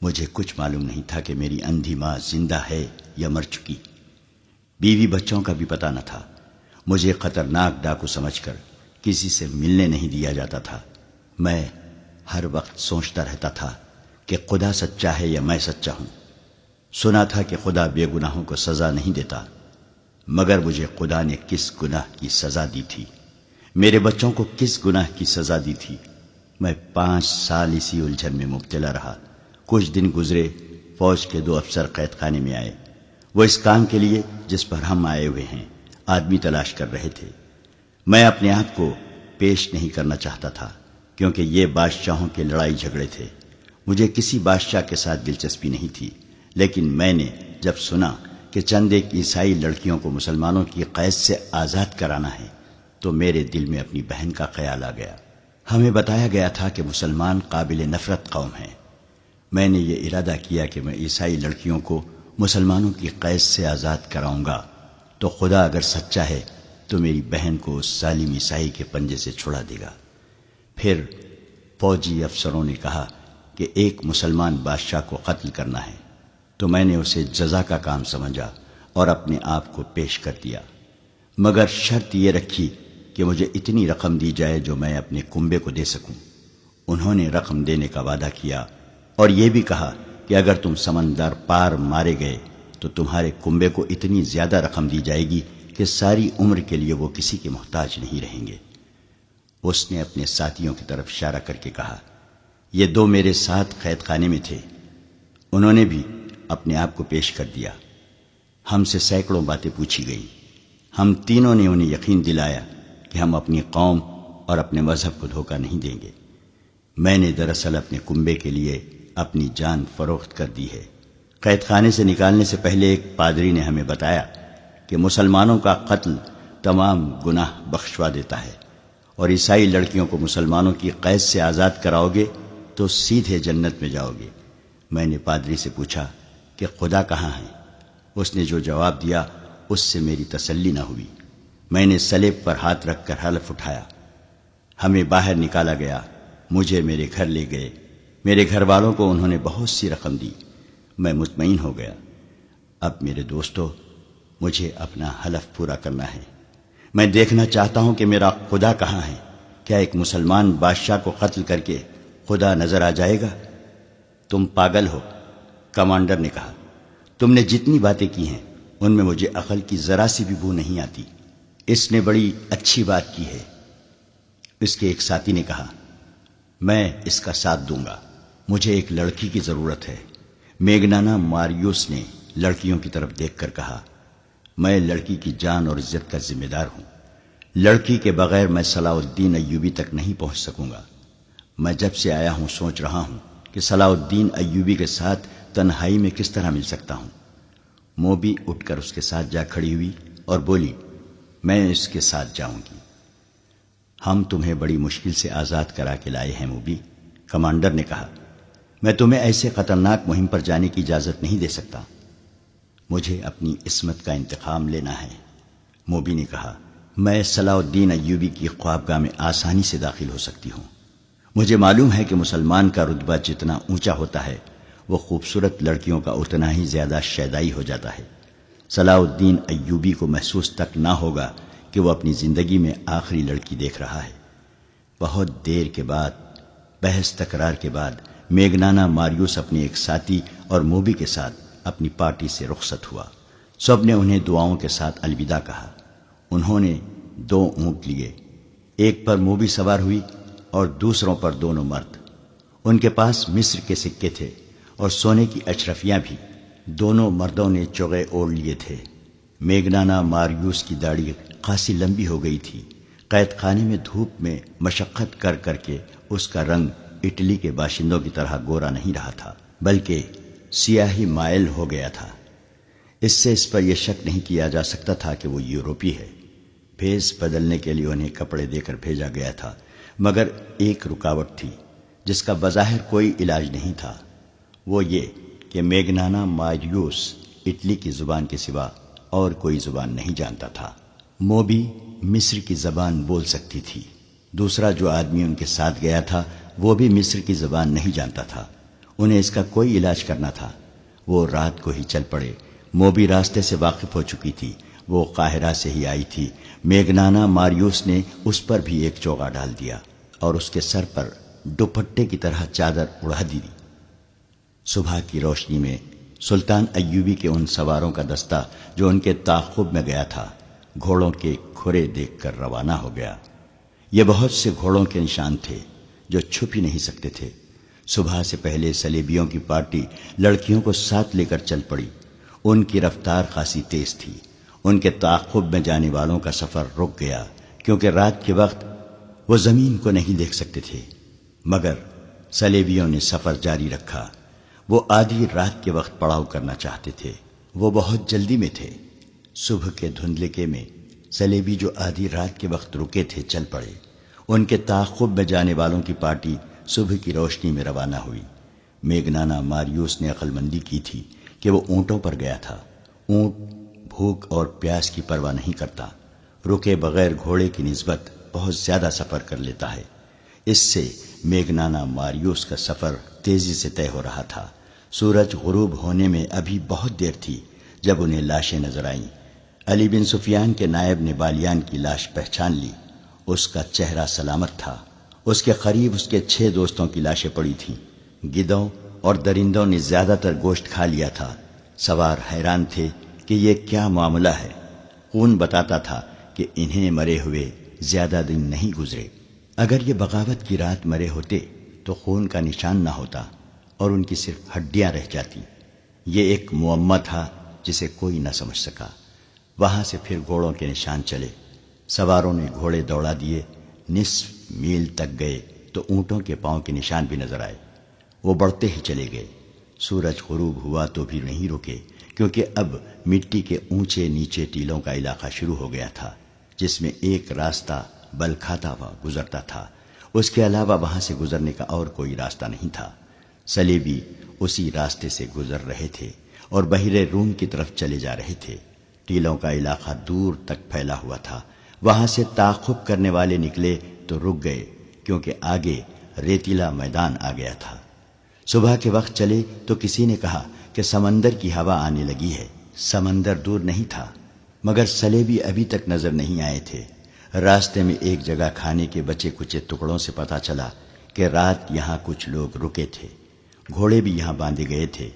مجھے کچھ معلوم نہیں تھا کہ میری اندھی ماں زندہ ہے یا مر چکی۔ بیوی بچوں کا بھی پتہ نہ تھا۔ مجھے خطرناک ڈاکو سمجھ کر کسی سے ملنے نہیں دیا جاتا تھا۔ میں ہر وقت سوچتا رہتا تھا کہ خدا سچا ہے یا میں سچا ہوں۔ سنا تھا کہ خدا بے گناہوں کو سزا نہیں دیتا، مگر مجھے خدا نے کس گناہ کی سزا دی تھی؟ میرے بچوں کو کس گناہ کی سزا دی تھی؟ میں 5 سال اسی الجھن میں مبتلا رہا۔ کچھ دن گزرے، فوج کے 2 افسر قید خانے میں آئے۔ وہ اس کام کے لیے جس پر ہم آئے ہوئے ہیں آدمی تلاش کر رہے تھے۔ میں اپنے آپ کو پیش نہیں کرنا چاہتا تھا کیونکہ یہ بادشاہوں کے لڑائی جھگڑے تھے۔ مجھے کسی بادشاہ کے ساتھ دلچسپی نہیں تھی، لیکن میں نے جب سنا کہ چند ایک عیسائی لڑکیوں کو مسلمانوں کی قید سے آزاد کرانا ہے تو میرے دل میں اپنی بہن کا خیال آ گیا۔ ہمیں بتایا گیا تھا کہ مسلمان قابل نفرت قوم ہیں۔ میں نے یہ ارادہ کیا کہ میں عیسائی لڑکیوں کو مسلمانوں کی قید سے آزاد کراؤں گا تو خدا اگر سچا ہے تو میری بہن کو اس ظالم عیسائی کے پنجے سے چھڑا دے گا۔ پھر فوجی افسروں نے کہا کہ ایک مسلمان بادشاہ کو قتل کرنا ہے تو میں نے اسے جزا کا کام سمجھا اور اپنے آپ کو پیش کر دیا، مگر شرط یہ رکھی کہ مجھے اتنی رقم دی جائے جو میں اپنے کنبے کو دے سکوں۔ انہوں نے رقم دینے کا وعدہ کیا اور یہ بھی کہا کہ اگر تم سمندر پار مارے گئے تو تمہارے کنبے کو اتنی زیادہ رقم دی جائے گی کہ ساری عمر کے لیے وہ کسی کے محتاج نہیں رہیں گے۔ اس نے اپنے ساتھیوں کی طرف اشارہ کر کے کہا، یہ 2 میرے ساتھ قید خانے میں تھے۔ انہوں نے بھی اپنے آپ کو پیش کر دیا۔ ہم سے سینکڑوں باتیں پوچھی گئیں۔ ہم تینوں نے انہیں یقین دلایا کہ ہم اپنی قوم اور اپنے مذہب کو دھوکہ نہیں دیں گے۔ میں نے دراصل اپنے کنبے کے لیے اپنی جان فروخت کر دی ہے۔ قید خانے سے نکالنے سے پہلے ایک پادری نے ہمیں بتایا کہ مسلمانوں کا قتل تمام گناہ بخشوا دیتا ہے، اور عیسائی لڑکیوں کو مسلمانوں کی قید سے آزاد کراؤ گے تو سیدھے جنت میں جاؤ گے۔ میں نے پادری سے پوچھا کہ خدا کہاں ہے؟ اس نے جو جواب دیا اس سے میری تسلی نہ ہوئی۔ میں نے صلیب پر ہاتھ رکھ کر حلف اٹھایا۔ ہمیں باہر نکالا گیا۔ مجھے میرے گھر لے گئے۔ میرے گھر والوں کو انہوں نے بہت سی رقم دی۔ میں مطمئن ہو گیا۔ اب میرے دوستو، مجھے اپنا حلف پورا کرنا ہے۔ میں دیکھنا چاہتا ہوں کہ میرا خدا کہاں ہے۔ کیا ایک مسلمان بادشاہ کو قتل کر کے خدا نظر آ جائے گا؟ تم پاگل ہو، کمانڈر نے کہا۔ تم نے جتنی باتیں کی ہیں ان میں مجھے عقل کی ذرا سی بھی بو نہیں آتی۔ اس نے بڑی اچھی بات کی ہے۔ اس کے ایک ساتھی نے کہا، میں اس کا ساتھ دوں گا۔ مجھے ایک لڑکی کی ضرورت ہے۔ میگنانا ماریوس نے لڑکیوں کی طرف دیکھ کر کہا، میں لڑکی کی جان اور عزت کا ذمہ دار ہوں۔ لڑکی کے بغیر میں صلاح الدین ایوبی تک نہیں پہنچ سکوں گا۔ میں جب سے آیا ہوں سوچ رہا ہوں کہ صلاح الدین ایوبی کے ساتھ تنہائی میں کس طرح مل سکتا ہوں۔ موبی اٹھ کر اس کے ساتھ جا کھڑی ہوئی اور بولی، میں اس کے ساتھ جاؤں گی۔ ہم تمہیں بڑی مشکل سے آزاد کرا کے لائے ہیں موبی، کمانڈر نے کہا۔ میں تمہیں ایسے خطرناک مہم پر جانے کی اجازت نہیں دے سکتا۔ مجھے اپنی عصمت کا انتقام لینا ہے۔ موبی نے کہا، میں صلاح الدین ایوبی کی خوابگاہ میں آسانی سے داخل ہو سکتی ہوں۔ مجھے معلوم ہے کہ مسلمان کا رتبہ جتنا اونچا ہوتا ہے وہ خوبصورت لڑکیوں کا اتنا ہی زیادہ شیدائی ہو جاتا ہے۔ صلاح الدین ایوبی کو محسوس تک نہ ہوگا کہ وہ اپنی زندگی میں آخری لڑکی دیکھ رہا ہے۔ بہت دیر کے بعد بحث تکرار کے بعد میگنانا ماریوس اپنے ایک ساتھی اور موبی کے ساتھ اپنی پارٹی سے رخصت ہوا۔ سب نے انہیں دعاؤں کے ساتھ الوداع کہا۔ انہوں نے 2 اونٹ لیے، ایک پر موبی سوار ہوئی اور دوسروں پر دونوں مرد۔ ان کے پاس مصر کے سکے تھے اور سونے کی اشرفیاں بھی۔ دونوں مردوں نے چوغے اوڑھ لیے تھے۔ میگنانا ماریوس کی داڑھی خاصی لمبی ہو گئی تھی۔ قید خانے میں دھوپ میں مشقت کر کر کے اس کا رنگ اٹلی کے باشندوں کی طرح گورا نہیں رہا تھا، بلکہ سیاہی مائل ہو گیا تھا۔ اس سے اس پر یہ شک نہیں کیا جا سکتا تھا کہ وہ یورپی ہے۔ بھیس بدلنے کے لیے انہیں کپڑے دے کر بھیجا گیا تھا، مگر ایک رکاوٹ تھی جس کا بظاہر کوئی علاج نہیں تھا۔ وہ یہ کہ میگنانا ماریوس اٹلی کی زبان کے سوا اور کوئی زبان نہیں جانتا تھا۔ موبی مصر کی زبان بول سکتی تھی۔ دوسرا جو آدمی ان کے ساتھ گیا تھا وہ بھی مصر کی زبان نہیں جانتا تھا۔ انہیں اس کا کوئی علاج کرنا تھا۔ وہ رات کو ہی چل پڑے۔ موبی راستے سے واقف ہو چکی تھی، وہ قاہرہ سے ہی آئی تھی۔ میگنانا ماریوس نے اس پر بھی ایک چوغا ڈال دیا اور اس کے سر پر دوپٹے کی طرح چادر اڑا دی۔ صبح کی روشنی میں سلطان ایوبی کے ان سواروں کا دستہ جو ان کے تعاقب میں گیا تھا گھوڑوں کے کھرے دیکھ کر روانہ ہو گیا۔ یہ بہت سے گھوڑوں کے نشان تھے جو چھپ ہی نہیں سکتے تھے۔ صبح سے پہلے صلیبیوں کی پارٹی لڑکیوں کو ساتھ لے کر چل پڑی۔ ان کی رفتار خاصی تیز تھی۔ ان کے تعاقب میں جانے والوں کا سفر رک گیا کیونکہ رات کے وقت وہ زمین کو نہیں دیکھ سکتے تھے، مگر صلیبیوں نے سفر جاری رکھا۔ وہ آدھی رات کے وقت پڑاؤ کرنا چاہتے تھے۔ وہ بہت جلدی میں تھے۔ صبح کے دھندلکے میں صلیبی جو آدھی رات کے وقت رکے تھے چل پڑے۔ ان کے تعاقب میں جانے والوں کی پارٹی صبح کی روشنی میں روانہ ہوئی۔ میگنانا ماریوس نے عقل مندی کی تھی کہ وہ اونٹوں پر گیا تھا۔ اونٹ بھوک اور پیاس کی پرواہ نہیں کرتا، رکے بغیر گھوڑے کی نسبت بہت زیادہ سفر کر لیتا ہے۔ اس سے میگنانا ماریوس کا سفر تیزی سے طے ہو رہا تھا۔ سورج غروب ہونے میں ابھی بہت دیر تھی جب انہیں لاشیں نظر آئیں۔ علی بن سفیان کے نائب نے بالیان کی لاش پہچان لی۔ اس کا چہرہ سلامت تھا۔ اس کے قریب اس کے 6 دوستوں کی لاشیں پڑی تھیں۔ گدھوں اور درندوں نے زیادہ تر گوشت کھا لیا تھا۔ سوار حیران تھے کہ یہ کیا معاملہ ہے۔ خون بتاتا تھا کہ انہیں مرے ہوئے زیادہ دن نہیں گزرے۔ اگر یہ بغاوت کی رات مرے ہوتے تو خون کا نشان نہ ہوتا اور ان کی صرف ہڈیاں رہ جاتی۔ یہ ایک معمہ تھا جسے کوئی نہ سمجھ سکا۔ وہاں سے پھر گھوڑوں کے نشان چلے۔ سواروں نے گھوڑے دوڑا دیے۔ نصف میل تک گئے تو اونٹوں کے پاؤں کے نشان بھی نظر آئے۔ وہ بڑھتے ہی چلے گئے۔ سورج غروب ہوا تو بھی نہیں رکے کیونکہ اب مٹی کے اونچے نیچے ٹیلوں کا علاقہ شروع ہو گیا تھا جس میں ایک راستہ بل کھاتا ہوا گزرتا تھا۔ اس کے علاوہ وہاں سے گزرنے کا اور کوئی راستہ نہیں تھا۔ صلیبی اسی راستے سے گزر رہے تھے اور بحیرہ روم کی طرف چلے جا رہے تھے۔ ٹیلوں کا علاقہ دور تک پھیلا ہوا تھا۔ وہاں سے تعاقب کرنے والے نکلے تو رک گئے کیونکہ آگے ریتیلا میدان آ گیا تھا۔ صبح کے وقت چلے تو کسی نے کہا کہ سمندر کی ہوا آنے لگی ہے۔ سمندر دور نہیں تھا مگر صلیبی ابھی تک نظر نہیں آئے تھے۔ راستے میں ایک جگہ کھانے کے بچے کچے ٹکڑوں سے پتہ چلا کہ رات یہاں کچھ لوگ رکے تھے۔ گھوڑے بھی یہاں باندھے گئے تھے۔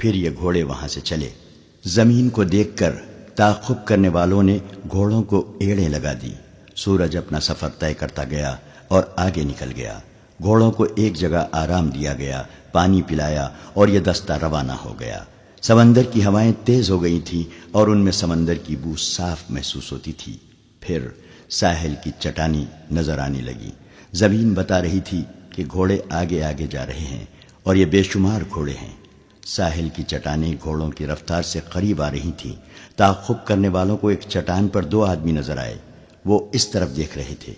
پھر یہ گھوڑے وہاں سے چلے۔ زمین کو دیکھ کر تعاقب کرنے والوں نے گھوڑوں کو ایڑیں لگا دی۔ سورج اپنا سفر طے کرتا گیا اور آگے نکل گیا۔ گھوڑوں کو ایک جگہ آرام دیا گیا، پانی پلایا اور یہ دستہ روانہ ہو گیا۔ سمندر کی ہوائیں تیز ہو گئی تھیں اور ان میں سمندر کی بو صاف محسوس ہوتی تھی۔ پھر ساحل کی چٹانی نظر آنے لگی۔ زمین بتا رہی تھی کہ گھوڑے آگے آگے جا رہے ہیں اور یہ بے شمار گھوڑے ہیں۔ ساحل کی چٹانیں گھوڑوں کی رفتار سے قریب آ رہی تھیں۔ تعاقب کرنے والوں کو ایک چٹان پر 2 آدمی نظر آئے۔ وہ اس طرف دیکھ رہے تھے۔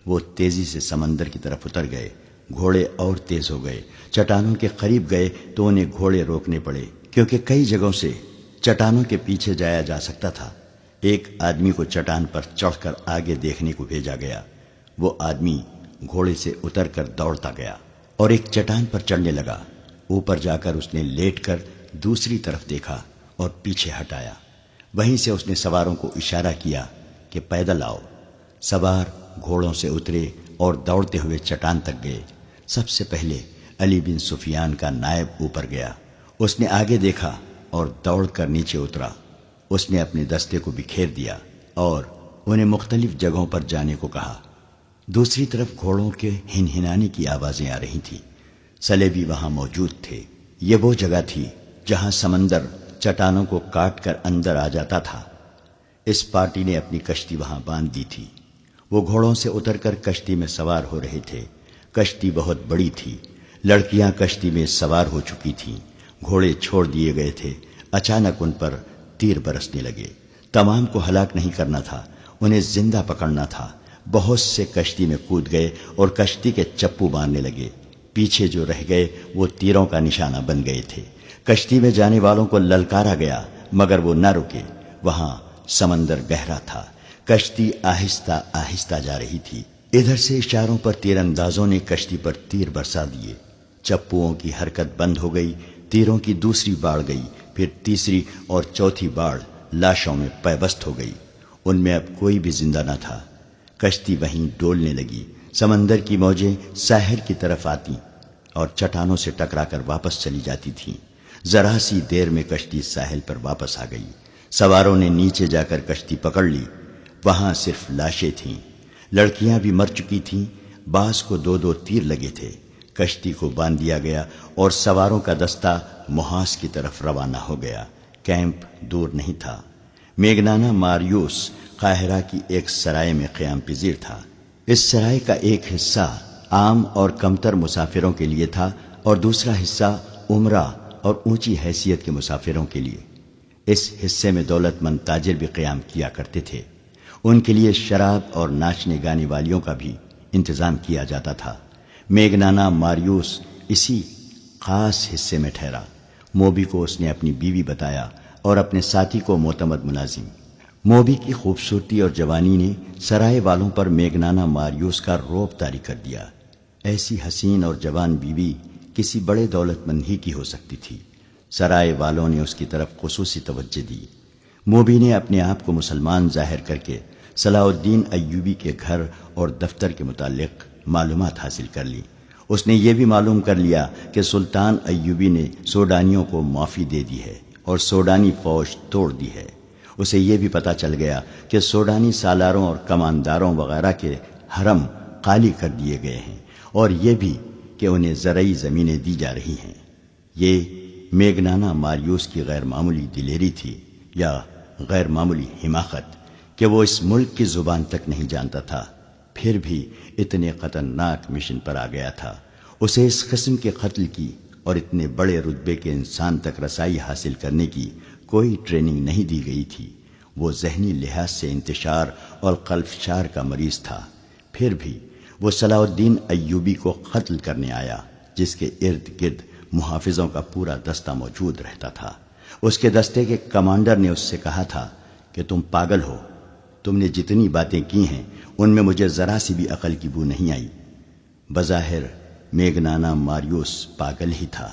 وہ تیزی سے سمندر کی طرف اتر گئے۔ گھوڑے اور تیز ہو گئے۔ چٹانوں کے قریب گئے تو انہیں گھوڑے روکنے پڑے کیونکہ کئی جگہوں سے چٹانوں کے پیچھے جایا جا سکتا تھا۔ ایک آدمی کو چٹان پر چڑھ کر آگے دیکھنے کو بھیجا گیا۔ وہ آدمی گھوڑے سے اتر کر دوڑتا گیا اور ایک چٹان پر چڑھنے لگا۔ اوپر جا کر اس نے لیٹ کر دوسری طرف دیکھا اور پیچھے ہٹایا۔ وہیں سے اس نے سواروں کو اشارہ کیا کہ پیدل آؤ۔ سوار گھوڑوں سے اترے اور دوڑتے ہوئے چٹان تک گئے۔ سب سے پہلے علی بن سفیان کا نائب اوپر گیا. اس نے آگے دیکھا اور دوڑ کر نیچے اترا. اس نے اپنے دستے کو بکھیر دیا اور انہیں مختلف جگہوں پر جانے کو کہا. دوسری طرف گھوڑوں کے ہنہنانے کی آوازیں آ رہی تھیں. سلیبی وہاں موجود تھے. یہ وہ جگہ تھی جہاں سمندر چٹانوں کو کاٹ کر اندر آ جاتا تھا. اس پارٹی نے اپنی کشتی وہاں باندھ دی تھی. وہ گھوڑوں سے اتر کر کشتی میں سوار ہو رہے تھے. کشتی بہت بڑی تھی. لڑکیاں کشتی میں سوار ہو چکی تھیں. گھوڑے چھوڑ دیے گئے تھے. اچانک ان پر تیر برسنے لگے. تمام کو ہلاک نہیں کرنا تھا، انہیں زندہ پکڑنا تھا. بہت سے کشتی میں کود گئے اور کشتی کے چپو باندھنے لگے. پیچھے جو رہ گئے وہ تیروں کا نشانہ بن گئے تھے. کشتی میں جانے والوں کو للکارا گیا مگر وہ نہ رکے. وہاں سمندر گہرا تھا. کشتی آہستہ آہستہ جا رہی تھی. ادھر سے اشاروں پر تیر اندازوں نے کشتی پر تیر برسا دیے. چپوؤں کی حرکت بند ہو گئی. تیروں کی دوسری باڑ گئی. پھر تیسری اور چوتھی باڑ لاشوں میں پیوست ہو گئی. ان میں اب کوئی بھی زندہ نہ تھا. کشتی وہیں ڈولنے لگی. سمندر کی موجیں ساحل کی طرف آتی اور چٹانوں سے ٹکرا کر واپس چلی جاتی تھیں. ذرا سی دیر میں کشتی ساحل پر واپس آ گئی. سواروں نے نیچے جا کر کشتی پکڑ لی. وہاں صرف لاشیں تھیں. لڑکیاں بھی مر چکی تھیں. بعض کو 2 تیر لگے تھے. کشتی کو باندھ دیا گیا اور سواروں کا دستہ محاذ کی طرف روانہ ہو گیا. کیمپ دور نہیں تھا. میگنانا ماریوس قاہرہ کی ایک سرائے میں قیام پذیر تھا. اس سرائے کا ایک حصہ عام اور کمتر مسافروں کے لیے تھا اور دوسرا حصہ عمرہ اور اونچی حیثیت کے مسافروں کے لیے. اس حصے میں دولت مند تاجر بھی قیام کیا کرتے تھے. ان کے لیے شراب اور ناچنے گانے والیوں کا بھی انتظام کیا جاتا تھا. میگنانا ماریوس اسی خاص حصے میں ٹھہرا. موبی کو اس نے اپنی بیوی بتایا اور اپنے ساتھی کو معتمد ملازم. موبی کی خوبصورتی اور جوانی نے سرائے والوں پر میگنانا ماریوس کا رعب طاری کر دیا. ایسی حسین اور جوان بیوی کسی بڑے دولت مند ہی کی ہو سکتی تھی. سرائے والوں نے اس کی طرف خصوصی توجہ دی. موبی نے اپنے آپ کو مسلمان ظاہر کر کے صلاح الدین ایوبی کے گھر اور دفتر کے متعلق معلومات حاصل کر لی. اس نے یہ بھی معلوم کر لیا کہ سلطان ایوبی نے سوڈانیوں کو معافی دے دی ہے اور سوڈانی فوج توڑ دی ہے. اسے یہ بھی پتہ چل گیا کہ سوڈانی سالاروں اور کمانداروں وغیرہ کے حرم خالی کر دیے گئے ہیں اور یہ بھی کہ انہیں زرعی زمینیں دی جا رہی ہیں. یہ میگنانا ماریوس کی غیر معمولی دلیری تھی یا غیر معمولی حماقت کہ وہ اس ملک کی زبان تک نہیں جانتا تھا. پھر بھی اتنے خطرناک مشن پر آ گیا تھا. اسے اس قسم کے قتل کی اور اتنے بڑے رتبے کے انسان تک رسائی حاصل کرنے کی کوئی ٹریننگ نہیں دی گئی تھی. وہ ذہنی لحاظ سے انتشار اور قلفشار کا مریض تھا. پھر بھی وہ صلاح الدین ایوبی کو قتل کرنے آیا جس کے ارد گرد محافظوں کا پورا دستہ موجود رہتا تھا. اس کے دستے کے کمانڈر نے اس سے کہا تھا کہ تم پاگل ہو. تم نے جتنی باتیں کی ہیں ان میں مجھے ذرا سی بھی عقل کی بو نہیں آئی. بظاہر میگنانا ماریوس پاگل ہی تھا.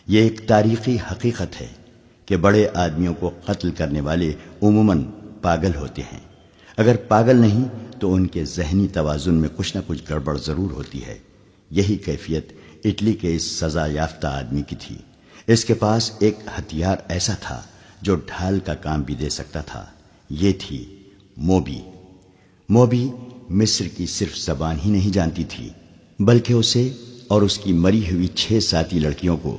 یہ ایک تاریخی حقیقت ہے کہ بڑے آدمیوں کو قتل کرنے والے عموماً پاگل ہوتے ہیں. اگر پاگل نہیں تو ان کے ذہنی توازن میں کچھ نہ کچھ گڑبڑ ضرور ہوتی ہے. یہی کیفیت اٹلی کے اس سزا یافتہ آدمی کی تھی. اس کے پاس ایک ہتھیار ایسا تھا جو ڈھال کا کام بھی دے سکتا تھا. یہ تھی موبی. موبی مصر کی صرف زبان ہی نہیں جانتی تھی بلکہ اسے اور اس کی مری ہوئی 6 ساتھی لڑکیوں کو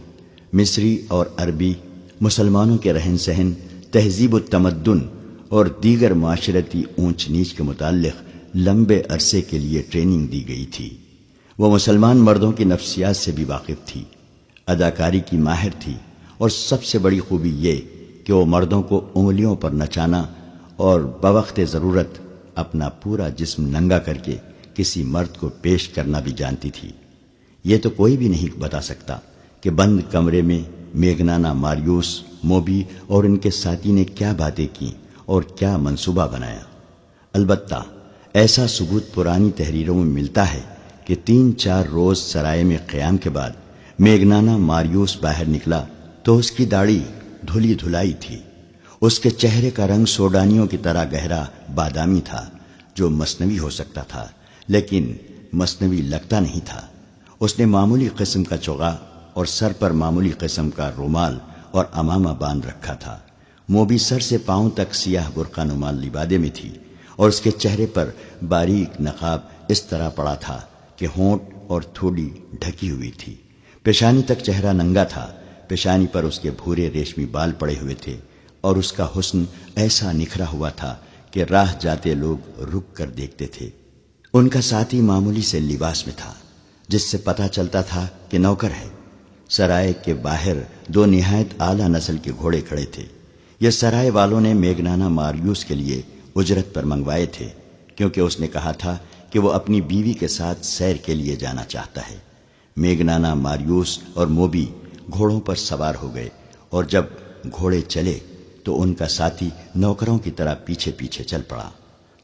مصری اور عربی، مسلمانوں کے رہن سہن، تہذیب و تمدن اور دیگر معاشرتی اونچ نیچ کے متعلق لمبے عرصے کے لیے ٹریننگ دی گئی تھی. وہ مسلمان مردوں کی نفسیات سے بھی واقف تھی، اداکاری کی ماہر تھی اور سب سے بڑی خوبی یہ کہ وہ مردوں کو انگلیوں پر نچانا اور بوقت ضرورت اپنا پورا جسم ننگا کر کے کسی مرد کو پیش کرنا بھی جانتی تھی. یہ تو کوئی بھی نہیں بتا سکتا کہ بند کمرے میں میگنانا ماریوس، موبی اور ان کے ساتھی نے کیا باتیں کی اور کیا منصوبہ بنایا. البتہ ایسا ثبوت پرانی تحریروں میں ملتا ہے کہ 3-4 روز سرائے میں قیام کے بعد میگنانا ماریوس باہر نکلا تو اس کی داڑھی دھلی دھلائی تھی. اس کے چہرے کا رنگ سوڈانیوں کی طرح گہرا بادامی تھا جو مصنوعی ہو سکتا تھا لیکن مصنوعی لگتا نہیں تھا. اس نے معمولی قسم کا چوغا اور سر پر معمولی قسم کا رومال اور امامہ باندھ رکھا تھا۔ موبی سر سے پاؤں تک سیاہ برقع نما لبادے میں تھی اور اس کے چہرے پر باریک نقاب اس طرح پڑا تھا کہ ہونٹ اور تھوڑی ڈھکی ہوئی تھی۔ پیشانی تک چہرہ ننگا تھا، پیشانی پر اس کے بھورے ریشمی بال پڑے ہوئے تھے اور اس کا حسن ایسا نکھرا ہوا تھا کہ راہ جاتے لوگ رک کر دیکھتے تھے۔ ان کا ساتھی معمولی سے لباس میں تھا جس سے پتہ چلتا تھا کہ نوکر ہے۔ سرائے کے باہر دو نہایت اعلیٰ نسل کے گھوڑے کھڑے تھے۔ یہ سرائے والوں نے میگنانا ماریوس کے لیے اجرت پر منگوائے تھے، کیونکہ اس نے کہا تھا کہ وہ اپنی بیوی کے ساتھ سیر کے لیے جانا چاہتا ہے۔ میگنانا ماریوس اور موبی گھوڑوں پر سوار ہو گئے اور جب گھوڑے چلے تو ان کا ساتھی نوکروں کی طرح پیچھے پیچھے چل پڑا۔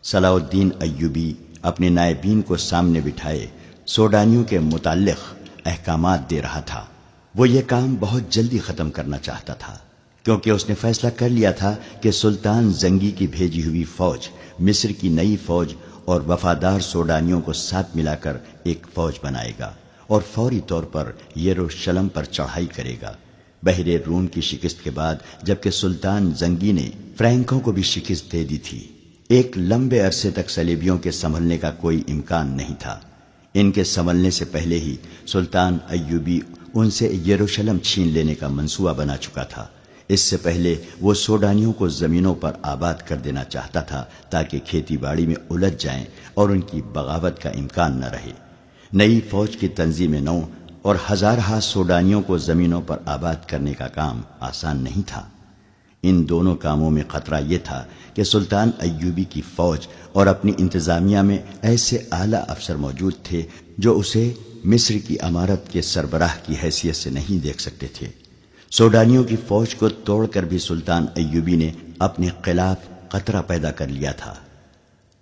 صلاح الدین ایوبی اپنے نائبین کو سامنے بٹھائے سوڈانیوں کے متعلق احکامات دے رہا تھا۔ وہ یہ کام بہت جلدی ختم کرنا چاہتا تھا، کیونکہ اس نے فیصلہ کر لیا تھا کہ سلطان زنگی کی بھیجی ہوئی فوج مصر کی نئی فوج اور وفادار سوڈانیوں کو ساتھ ملا کر ایک فوج بنائے گا اور فوری طور پر یروشلم پر چڑھائی کرے گا۔ بحر روم کی شکست کے بعد جبکہ سلطان زنگی نے فرینکوں کو بھی شکست دے دی تھی، ایک لمبے عرصے تک صلیبیوں کے سنبھلنے کا کوئی امکان نہیں تھا۔ ان کے سنبھلنے سے پہلے ہی سلطان ایوبی ان سے یروشلم چھین لینے کا منصوبہ بنا چکا تھا۔ اس سے پہلے وہ سوڈانیوں کو زمینوں پر آباد کر دینا چاہتا تھا تاکہ کھیتی باڑی میں الجھ جائیں اور ان کی بغاوت کا امکان نہ رہے۔ نئی فوج کی تنظیم نو اور ہزارہا سوڈانیوں کو زمینوں پر آباد کرنے کا کام آسان نہیں تھا۔ ان دونوں کاموں میں خطرہ یہ تھا کہ سلطان ایوبی کی فوج اور اپنی انتظامیہ میں ایسے اعلیٰ افسر موجود تھے جو اسے مصر کی امارت کے سربراہ کی حیثیت سے نہیں دیکھ سکتے تھے۔ سوڈانیوں کی فوج کو توڑ کر بھی سلطان ایوبی نے اپنے خلاف خطرہ پیدا کر لیا تھا۔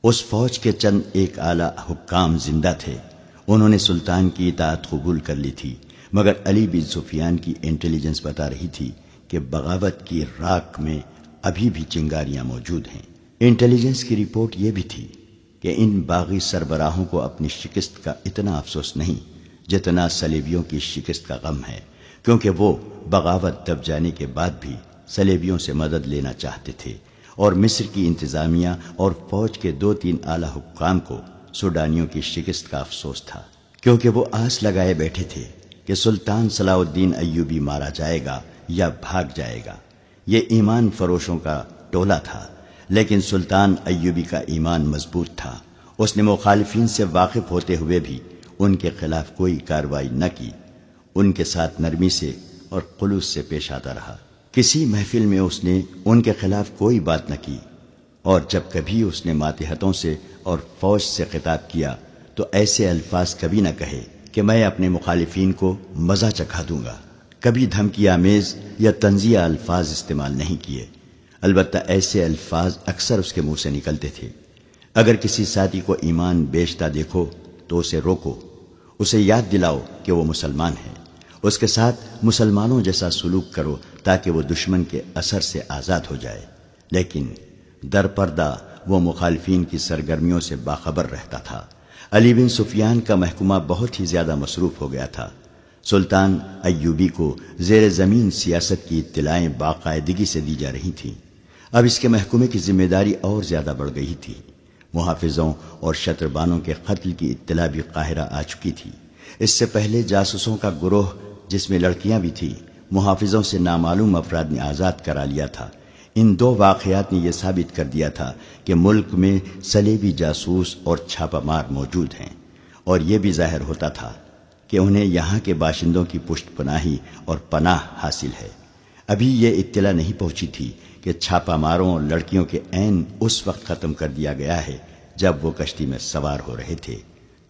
اس فوج کے چند ایک اعلیٰ حکام زندہ تھے، انہوں نے سلطان کی اطاعت قبول کر لی تھی، مگر علی بن سفیان کی انٹیلیجنس بتا رہی تھی کہ بغاوت کی راکھ میں ابھی بھی چنگاریاں موجود ہیں۔ انٹیلیجنس کی رپورٹ یہ بھی تھی کہ ان باغی سربراہوں کو اپنی شکست کا اتنا افسوس نہیں جتنا صلیبیوں کی شکست کا غم ہے، کیونکہ وہ بغاوت دب جانے کے بعد بھی صلیبیوں سے مدد لینا چاہتے تھے، اور مصر کی انتظامیہ اور فوج کے 2-3 اعلیٰ حکام کو سوڈانیوں کی شکست کا افسوس تھا، کیونکہ وہ آس لگائے بیٹھے تھے کہ سلطان صلاح الدین ایوبی مارا جائے گا یا بھاگ جائے گا۔ یہ ایمان فروشوں کا ٹولہ تھا، لیکن سلطان ایوبی کا ایمان مضبوط تھا۔ اس نے مخالفین سے واقف ہوتے ہوئے بھی ان کے خلاف کوئی کارروائی نہ کی، ان کے ساتھ نرمی سے اور خلوص سے پیش آتا رہا۔ کسی محفل میں اس نے ان کے خلاف کوئی بات نہ کی، اور جب کبھی اس نے ماتحتوں سے اور فوج سے خطاب کیا تو ایسے الفاظ کبھی نہ کہے کہ میں اپنے مخالفین کو مزہ چکھا دوں گا۔ کبھی دھمکی آمیز یا طنزیہ الفاظ استعمال نہیں کیے، البتہ ایسے الفاظ اکثر اس کے منہ سے نکلتے تھے۔ اگر کسی ساتھی کو ایمان بیچتا دیکھو تو اسے روکو، اسے یاد دلاؤ کہ وہ مسلمان ہے، اس کے ساتھ مسلمانوں جیسا سلوک کرو تاکہ وہ دشمن کے اثر سے آزاد ہو جائے۔ لیکن در پردہ وہ مخالفین کی سرگرمیوں سے باخبر رہتا تھا۔ علی بن سفیان کا محکمہ بہت ہی زیادہ مصروف ہو گیا تھا۔ سلطان ایوبی کو زیر زمین سیاست کی اطلاعیں باقاعدگی سے دی جا رہی تھیں۔ اب اس کے محکمے کی ذمہ داری اور زیادہ بڑھ گئی تھی۔ محافظوں اور شتربانوں کے قتل کی اطلاع بھی قاہرہ آ چکی تھی۔ اس سے پہلے جاسوسوں کا گروہ جس میں لڑکیاں بھی تھیں، محافظوں سے نامعلوم افراد نے آزاد کرا لیا تھا۔ ان 2 واقعات نے یہ ثابت کر دیا تھا کہ ملک میں صلیبی جاسوس اور چھاپہ مار موجود ہیں، اور یہ بھی ظاہر ہوتا تھا کہ انہیں یہاں کے باشندوں کی پشت پناہی اور پناہ حاصل ہے۔ ابھی یہ اطلاع نہیں پہنچی تھی کہ چھاپہ ماروں اور لڑکیوں کے عین اس وقت ختم کر دیا گیا ہے جب وہ کشتی میں سوار ہو رہے تھے۔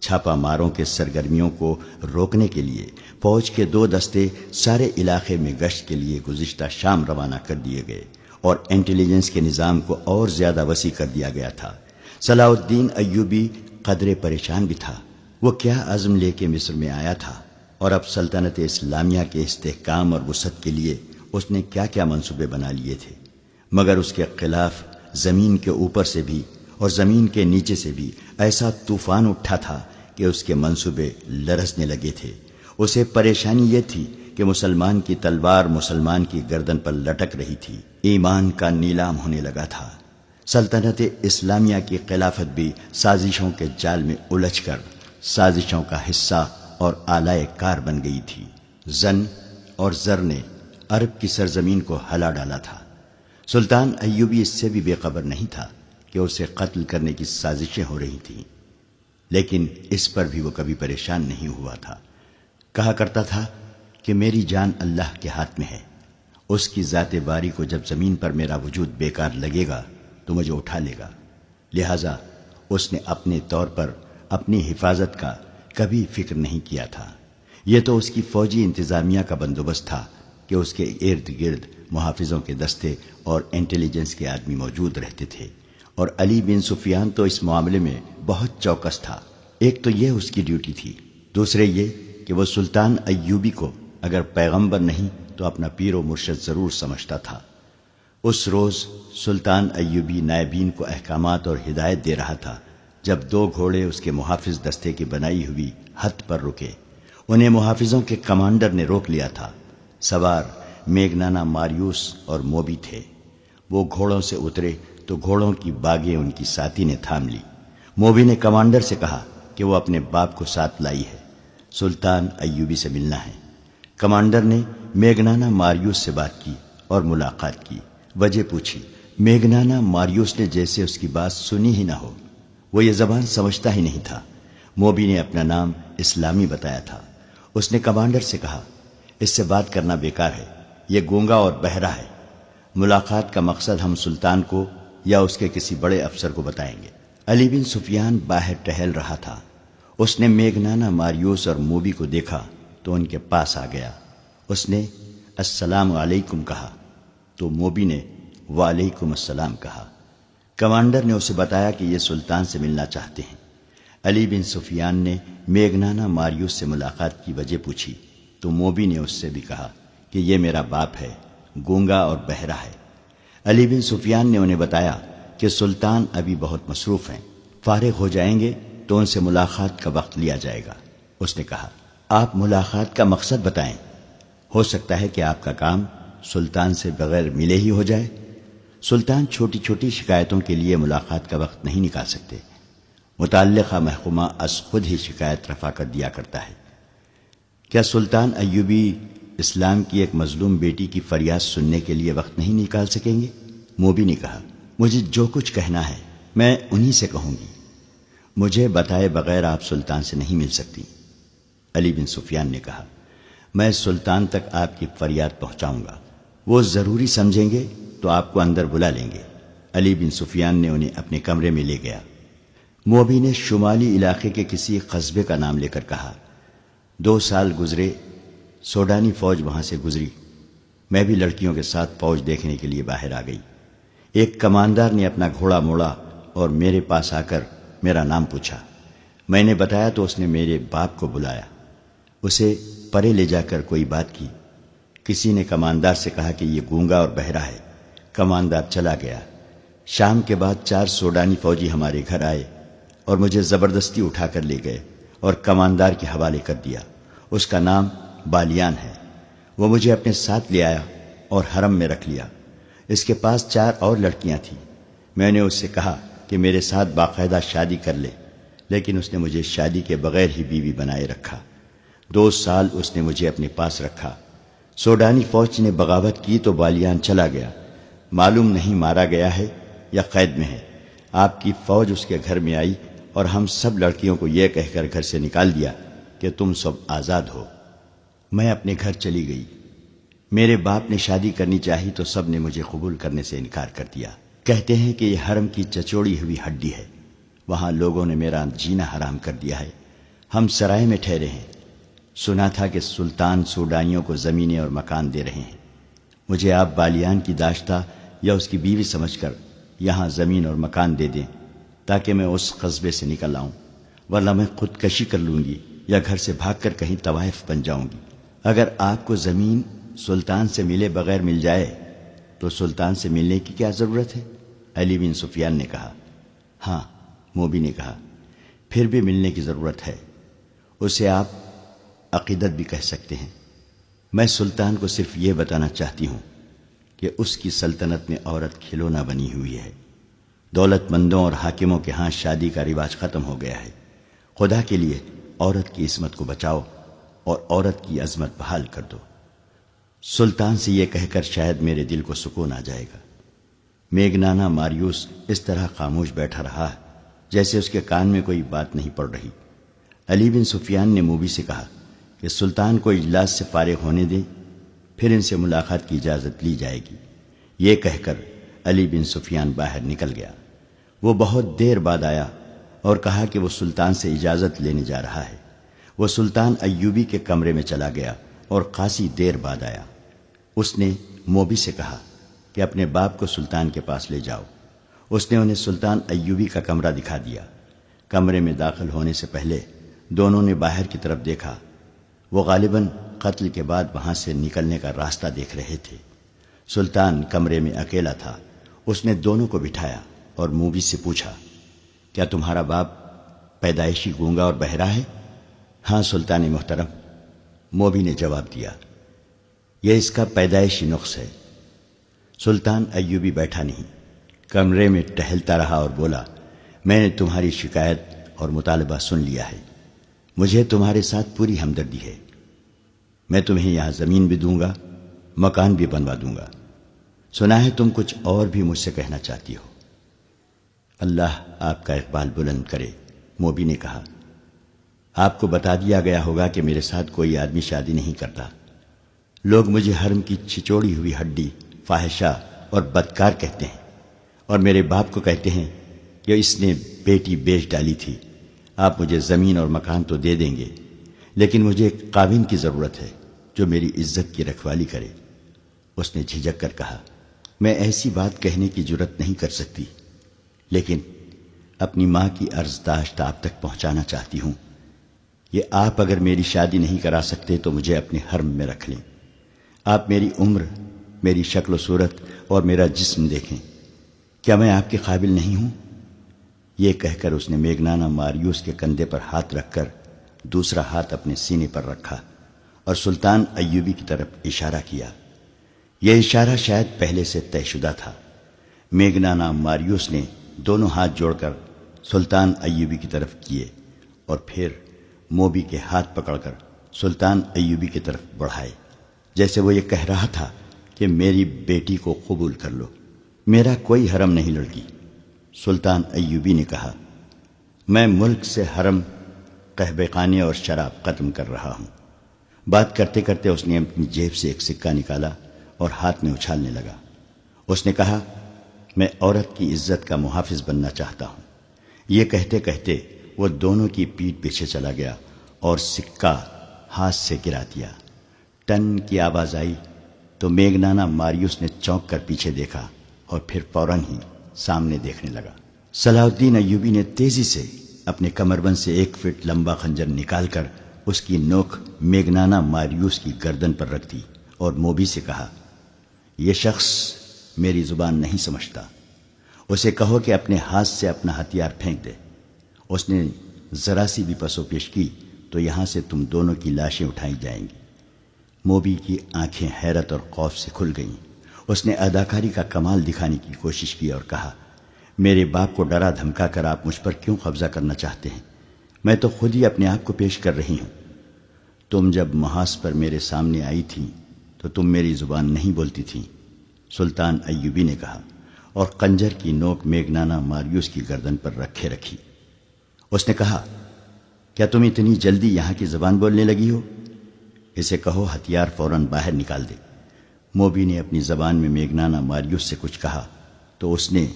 چھاپہ ماروں کے سرگرمیوں کو روکنے کے لیے فوج کے 2 دستے سارے علاقے میں گشت کے لیے گزشتہ شام روانہ کر دیے گئے اور انٹیلیجنس کے نظام کو اور زیادہ وسیع کر دیا گیا تھا۔ صلاح الدین ایوبی قدرے پریشان بھی تھا۔ وہ کیا عزم لے کے مصر میں آیا تھا، اور اب سلطنت اسلامیہ کے استحکام اور وسعت کے لیے اس نے کیا کیا منصوبے بنا لیے تھے، مگر اس کے خلاف زمین کے اوپر سے بھی اور زمین کے نیچے سے بھی ایسا طوفان اٹھا تھا کہ اس کے منصوبے لرزنے لگے تھے۔ اسے پریشانی یہ تھی کہ مسلمان کی تلوار مسلمان کی گردن پر لٹک رہی تھی۔ ایمان کا نیلام ہونے لگا تھا۔ سلطنت اسلامیہ کی خلافت بھی سازشوں کے جال میں الجھ کر سازشوں کا حصہ اور آلائے کار بن گئی تھی۔ زن اور زر نے عرب کی سرزمین کو ہلا ڈالا تھا۔ سلطان ایوبی اس سے بھی بے خبر نہیں تھا کہ اسے قتل کرنے کی سازشیں ہو رہی تھیں، لیکن اس پر بھی وہ کبھی پریشان نہیں ہوا تھا۔ کہا کرتا تھا کہ میری جان اللہ کے ہاتھ میں ہے، اس کی ذات باری کو جب زمین پر میرا وجود بیکار لگے گا تو مجھے اٹھا لے گا۔ لہذا اس نے اپنے طور پر اپنی حفاظت کا کبھی فکر نہیں کیا تھا۔ یہ تو اس کی فوجی انتظامیہ کا بندوبست تھا کہ اس کے ارد گرد محافظوں کے دستے اور انٹیلیجنس کے آدمی موجود رہتے تھے، اور علی بن سفیان تو اس معاملے میں بہت چوکس تھا۔ ایک تو یہ اس کی ڈیوٹی تھی، دوسرے یہ کہ وہ سلطان ایوبی کو اگر پیغمبر نہیں تو اپنا پیر و مرشد ضرور سمجھتا تھا۔ اس روز سلطان ایوبی نائبین کو احکامات اور ہدایت دے رہا تھا جب 2 گھوڑے اس کے محافظ دستے کی بنائی ہوئی حد پر رکے۔ انہیں محافظوں کے کمانڈر نے روک لیا تھا۔ سوار میگنانا ماریوس اور موبی تھے۔ وہ گھوڑوں سے اترے تو گھوڑوں کی باگیں ان کی ساتھی نے تھام لی۔ موبی نے کمانڈر سے کہا کہ وہ اپنے باپ کو ساتھ لائی ہے، سلطان ایوبی سے ملنا ہے۔ کمانڈر نے میگنانا ماریوس سے بات کی اور ملاقات کی۔ وجہ پوچھی۔ میگنانا ماریوس نے جیسے اس کی بات سنی ہی نہ ہو، وہ یہ زبان سمجھتا ہی نہیں تھا۔ موبی نے اپنا نام اسلامی بتایا تھا۔ اس نے کمانڈر سے کہا، اس سے بات کرنا بیکار ہے، یہ گونگا اور بہرا ہے۔ ملاقات کا مقصد ہم سلطان کو یا اس کے کسی بڑے افسر کو بتائیں گے۔ علی بن سفیان باہر ٹہل رہا تھا۔ اس نے میگنانا ماریوس اور موبی کو دیکھا تو ان کے پاس آ گیا۔ اس نے السلام علیکم کہا تو موبی نے وعلیکم السلام کہا۔ کمانڈر نے اسے بتایا کہ یہ سلطان سے ملنا چاہتے ہیں۔ علی بن سفیان نے میگنانا ماریوس سے ملاقات کی وجہ پوچھی تو موبی نے اس سے بھی کہا کہ یہ میرا باپ ہے، گونگا اور بہرا ہے۔ علی بن سفیان نے انہیں بتایا کہ سلطان ابھی بہت مصروف ہیں، فارغ ہو جائیں گے تو ان سے ملاقات کا وقت لیا جائے گا۔ اس نے کہا، آپ ملاقات کا مقصد بتائیں، ہو سکتا ہے کہ آپ کا کام سلطان سے بغیر ملے ہی ہو جائے۔ سلطان چھوٹی چھوٹی شکایتوں کے لیے ملاقات کا وقت نہیں نکال سکتے، متعلقہ محکمہ از خود ہی شکایت رفع کر دیا کرتا ہے۔ کیا سلطان ایوبی اسلام کی ایک مظلوم بیٹی کی فریاد سننے کے لیے وقت نہیں نکال سکیں گے؟ موبی نے کہا، مجھے جو کچھ کہنا ہے میں انہی سے کہوں گی، مجھے بتائے بغیر آپ سلطان سے نہیں مل سکتی۔ علی بن سفیان نے کہا، میں سلطان تک آپ کی فریاد پہنچاؤں گا، وہ ضروری سمجھیں گے تو آپ کو اندر بلا لیں گے۔ علی بن سفیان نے انہیں اپنے کمرے میں لے گیا۔ موبی نے شمالی علاقے کے کسی قصبے کا نام لے کر کہا، 2 سال گزرے، سوڈانی فوج وہاں سے گزری، میں بھی لڑکیوں کے ساتھ فوج دیکھنے کے لیے باہر آ گئی۔ ایک کماندار نے اپنا گھوڑا موڑا اور میرے پاس آ کر میرا نام پوچھا۔ میں نے بتایا تو اس نے میرے باپ کو بلایا، اسے پرے لے جا کر کوئی بات کی۔ کسی نے کماندار سے کہا کہ یہ گونگا اور بہرا ہے۔ کماندار چلا گیا۔ شام کے بعد 4 سوڈانی فوجی ہمارے گھر آئے اور مجھے زبردستی اٹھا کر لے گئے اور کماندار کے حوالے کر دیا۔ اس کا نام بالیان ہے۔ وہ مجھے اپنے ساتھ لے آیا اور حرم میں رکھ لیا۔ اس کے پاس 4 اور لڑکیاں تھیں۔ میں نے اس سے کہا کہ میرے ساتھ باقاعدہ شادی کر لے، لیکن اس نے مجھے شادی کے بغیر ہی بیوی بنائے رکھا۔ 2 سال اس نے مجھے اپنے پاس رکھا۔ سوڈانی فوج نے بغاوت کی تو بالیان چلا گیا، معلوم نہیں مارا گیا ہے یا قید میں ہے۔ آپ کی فوج اس کے گھر میں آئی اور ہم سب لڑکیوں کو یہ کہہ کر گھر سے نکال دیا کہ تم سب آزاد ہو۔ میں اپنے گھر چلی گئی۔ میرے باپ نے شادی کرنی چاہی تو سب نے مجھے قبول کرنے سے انکار کر دیا۔ کہتے ہیں کہ یہ حرم کی چچوڑی ہوئی ہڈی ہے، وہاں لوگوں نے میرا جینا حرام کر دیا ہے۔ ہم سرائے میں ٹھہرے ہیں، سنا تھا کہ سلطان سوڈانیوں کو زمینیں اور مکان دے رہے ہیں۔ مجھے آپ بالیان کی داشتہ یا اس کی بیوی سمجھ کر یہاں زمین اور مکان دے دیں تاکہ میں اس قصبے سے نکل آؤں، ورنہ میں خودکشی کر لوں گی یا گھر سے بھاگ کر کہیں طوائف بن جاؤں گی۔ اگر آپ کو زمین سلطان سے ملے بغیر مل جائے تو سلطان سے ملنے کی کیا ضرورت ہے؟ علی بن سفیان نے کہا۔ ہاں، موبی نے کہا، پھر بھی ملنے کی ضرورت ہے۔ اسے آپ عقیدت بھی کہہ سکتے ہیں۔ میں سلطان کو صرف یہ بتانا چاہتی ہوں کہ اس کی سلطنت میں عورت کھلونا بنی ہوئی ہے۔ دولت مندوں اور حاکموں کے ہاں شادی کا رواج ختم ہو گیا ہے۔ خدا کے لیے عورت کی عصمت کو بچاؤ اور عورت کی عظمت بحال کر دو۔ سلطان سے یہ کہہ کر شاید میرے دل کو سکون آ جائے گا۔ میگنانا ماریوس اس طرح خاموش بیٹھا رہا جیسے اس کے کان میں کوئی بات نہیں پڑ رہی۔ علی بن سفیان نے موبی سے کہا کہ سلطان کو اجلاس سے فارغ ہونے دیں، پھر ان سے ملاقات کی اجازت لی جائے گی۔ یہ کہہ کر علی بن سفیان باہر نکل گیا۔ وہ بہت دیر بعد آیا اور کہا کہ وہ سلطان سے اجازت لینے جا رہا ہے۔ وہ سلطان ایوبی کے کمرے میں چلا گیا اور خاصی دیر بعد آیا۔ اس نے موبی سے کہا کہ اپنے باپ کو سلطان کے پاس لے جاؤ۔ اس نے انہیں سلطان ایوبی کا کمرہ دکھا دیا۔ کمرے میں داخل ہونے سے پہلے دونوں نے باہر کی طرف دیکھا۔ وہ غالباً قتل کے بعد وہاں سے نکلنے کا راستہ دیکھ رہے تھے۔ سلطان کمرے میں اکیلا تھا۔ اس نے دونوں کو بٹھایا اور موبی سے پوچھا، کیا تمہارا باپ پیدائشی گونگا اور بہرا ہے؟ ہاں سلطان محترم، موبی نے جواب دیا، یہ اس کا پیدائشی نقص ہے۔ سلطان ایوبی بیٹھا نہیں، کمرے میں ٹہلتا رہا اور بولا، میں نے تمہاری شکایت اور مطالبہ سن لیا ہے۔ مجھے تمہارے ساتھ پوری ہمدردی ہے۔ میں تمہیں یہاں زمین بھی دوں گا، مکان بھی بنوا دوں گا۔ سنا ہے تم کچھ اور بھی مجھ سے کہنا چاہتی ہو۔ اللہ آپ کا اقبال بلند کرے، موبی نے کہا۔ آپ کو بتا دیا گیا ہوگا کہ میرے ساتھ کوئی آدمی شادی نہیں کرتا۔ لوگ مجھے حرم کی چھچوڑی ہوئی ہڈی، فاحشہ اور بدکار کہتے ہیں، اور میرے باپ کو کہتے ہیں کہ اس نے بیٹی بیچ ڈالی تھی۔ آپ مجھے زمین اور مکان تو دے دیں گے، لیکن مجھے ایک قابل کی ضرورت ہے جو میری عزت کی رکھوالی کرے۔ اس نے جھجک کر کہا، میں ایسی بات کہنے کی جرت نہیں کر سکتی، لیکن اپنی ماں کی عرضداشت آپ تک پہنچانا چاہتی ہوں۔ یہ آپ اگر میری شادی نہیں کرا سکتے تو مجھے اپنے حرم میں رکھ لیں۔ آپ میری عمر، میری شکل و صورت اور میرا جسم دیکھیں۔ کیا میں آپ کے قابل نہیں ہوں؟ یہ کہہ کر اس نے میگنانا ماریوس کے کندھے پر ہاتھ رکھ کر دوسرا ہاتھ اپنے سینے پر رکھا اور سلطان ایوبی کی طرف اشارہ کیا۔ یہ اشارہ شاید پہلے سے طے شدہ تھا۔ میگنانا ماریوس نے دونوں ہاتھ جوڑ کر سلطان ایوبی کی طرف کیے اور پھر موبی کے ہاتھ پکڑ کر سلطان ایوبی کی طرف بڑھائے، جیسے وہ یہ کہہ رہا تھا کہ میری بیٹی کو قبول کر لو، میرا کوئی حرم نہیں لڑکی۔ سلطان ایوبی نے کہا، میں ملک سے حرم، قہوہ خانے اور شراب ختم کر رہا ہوں۔ بات کرتے کرتے اس نے اپنی جیب سے ایک سکہ نکالا اور ہاتھ میں اچھالنے لگا۔ اس نے کہا، میں عورت کی عزت کا محافظ بننا چاہتا ہوں۔ یہ کہتے کہتے وہ دونوں کی پیٹھ پیچھے چلا گیا اور سکہ ہاتھ سے گرا دیا۔ ٹن کی آواز آئی تو میگنانا ماریوس نے چونک کر پیچھے دیکھا اور پھر فوراً ہی سامنے دیکھنے لگا۔ صلاح الدین ایوبی نے تیزی سے اپنے کمربند سے 1 فٹ لمبا خنجر نکال کر اس کی نوک میگنانا ماریوس کی گردن پر رکھ دی اور موبی سے کہا، یہ شخص میری زبان نہیں سمجھتا، اسے کہو کہ اپنے ہاتھ سے اپنا ہتھیار پھینک دے۔ اس نے ذرا سی بھی پسو پیش کی تو یہاں سے تم دونوں کی لاشیں اٹھائی جائیں گی۔ موبی کی آنکھیں حیرت اور خوف سے کھل گئیں۔ اس نے اداکاری کا کمال دکھانے کی کوشش کی اور کہا، میرے باپ کو ڈرا دھمکا کر آپ مجھ پر کیوں قبضہ کرنا چاہتے ہیں؟ میں تو خود ہی اپنے آپ کو پیش کر رہی ہوں۔ تم جب محاذ پر میرے سامنے آئی تھی تو تم میری زبان نہیں بولتی تھی، سلطان ایوبی نے کہا، اور خنجر کی نوک میگنانا ماریوس کی گردن پر رکھے رکھی۔ اس نے کہا، کیا تم اتنی جلدی یہاں کی زبان بولنے لگی ہو؟ اسے کہو ہتھیار فوراً باہر نکال دے۔ موبی نے اپنی زبان میں میگنانا ماریوس سے کچھ کہا تو اس نے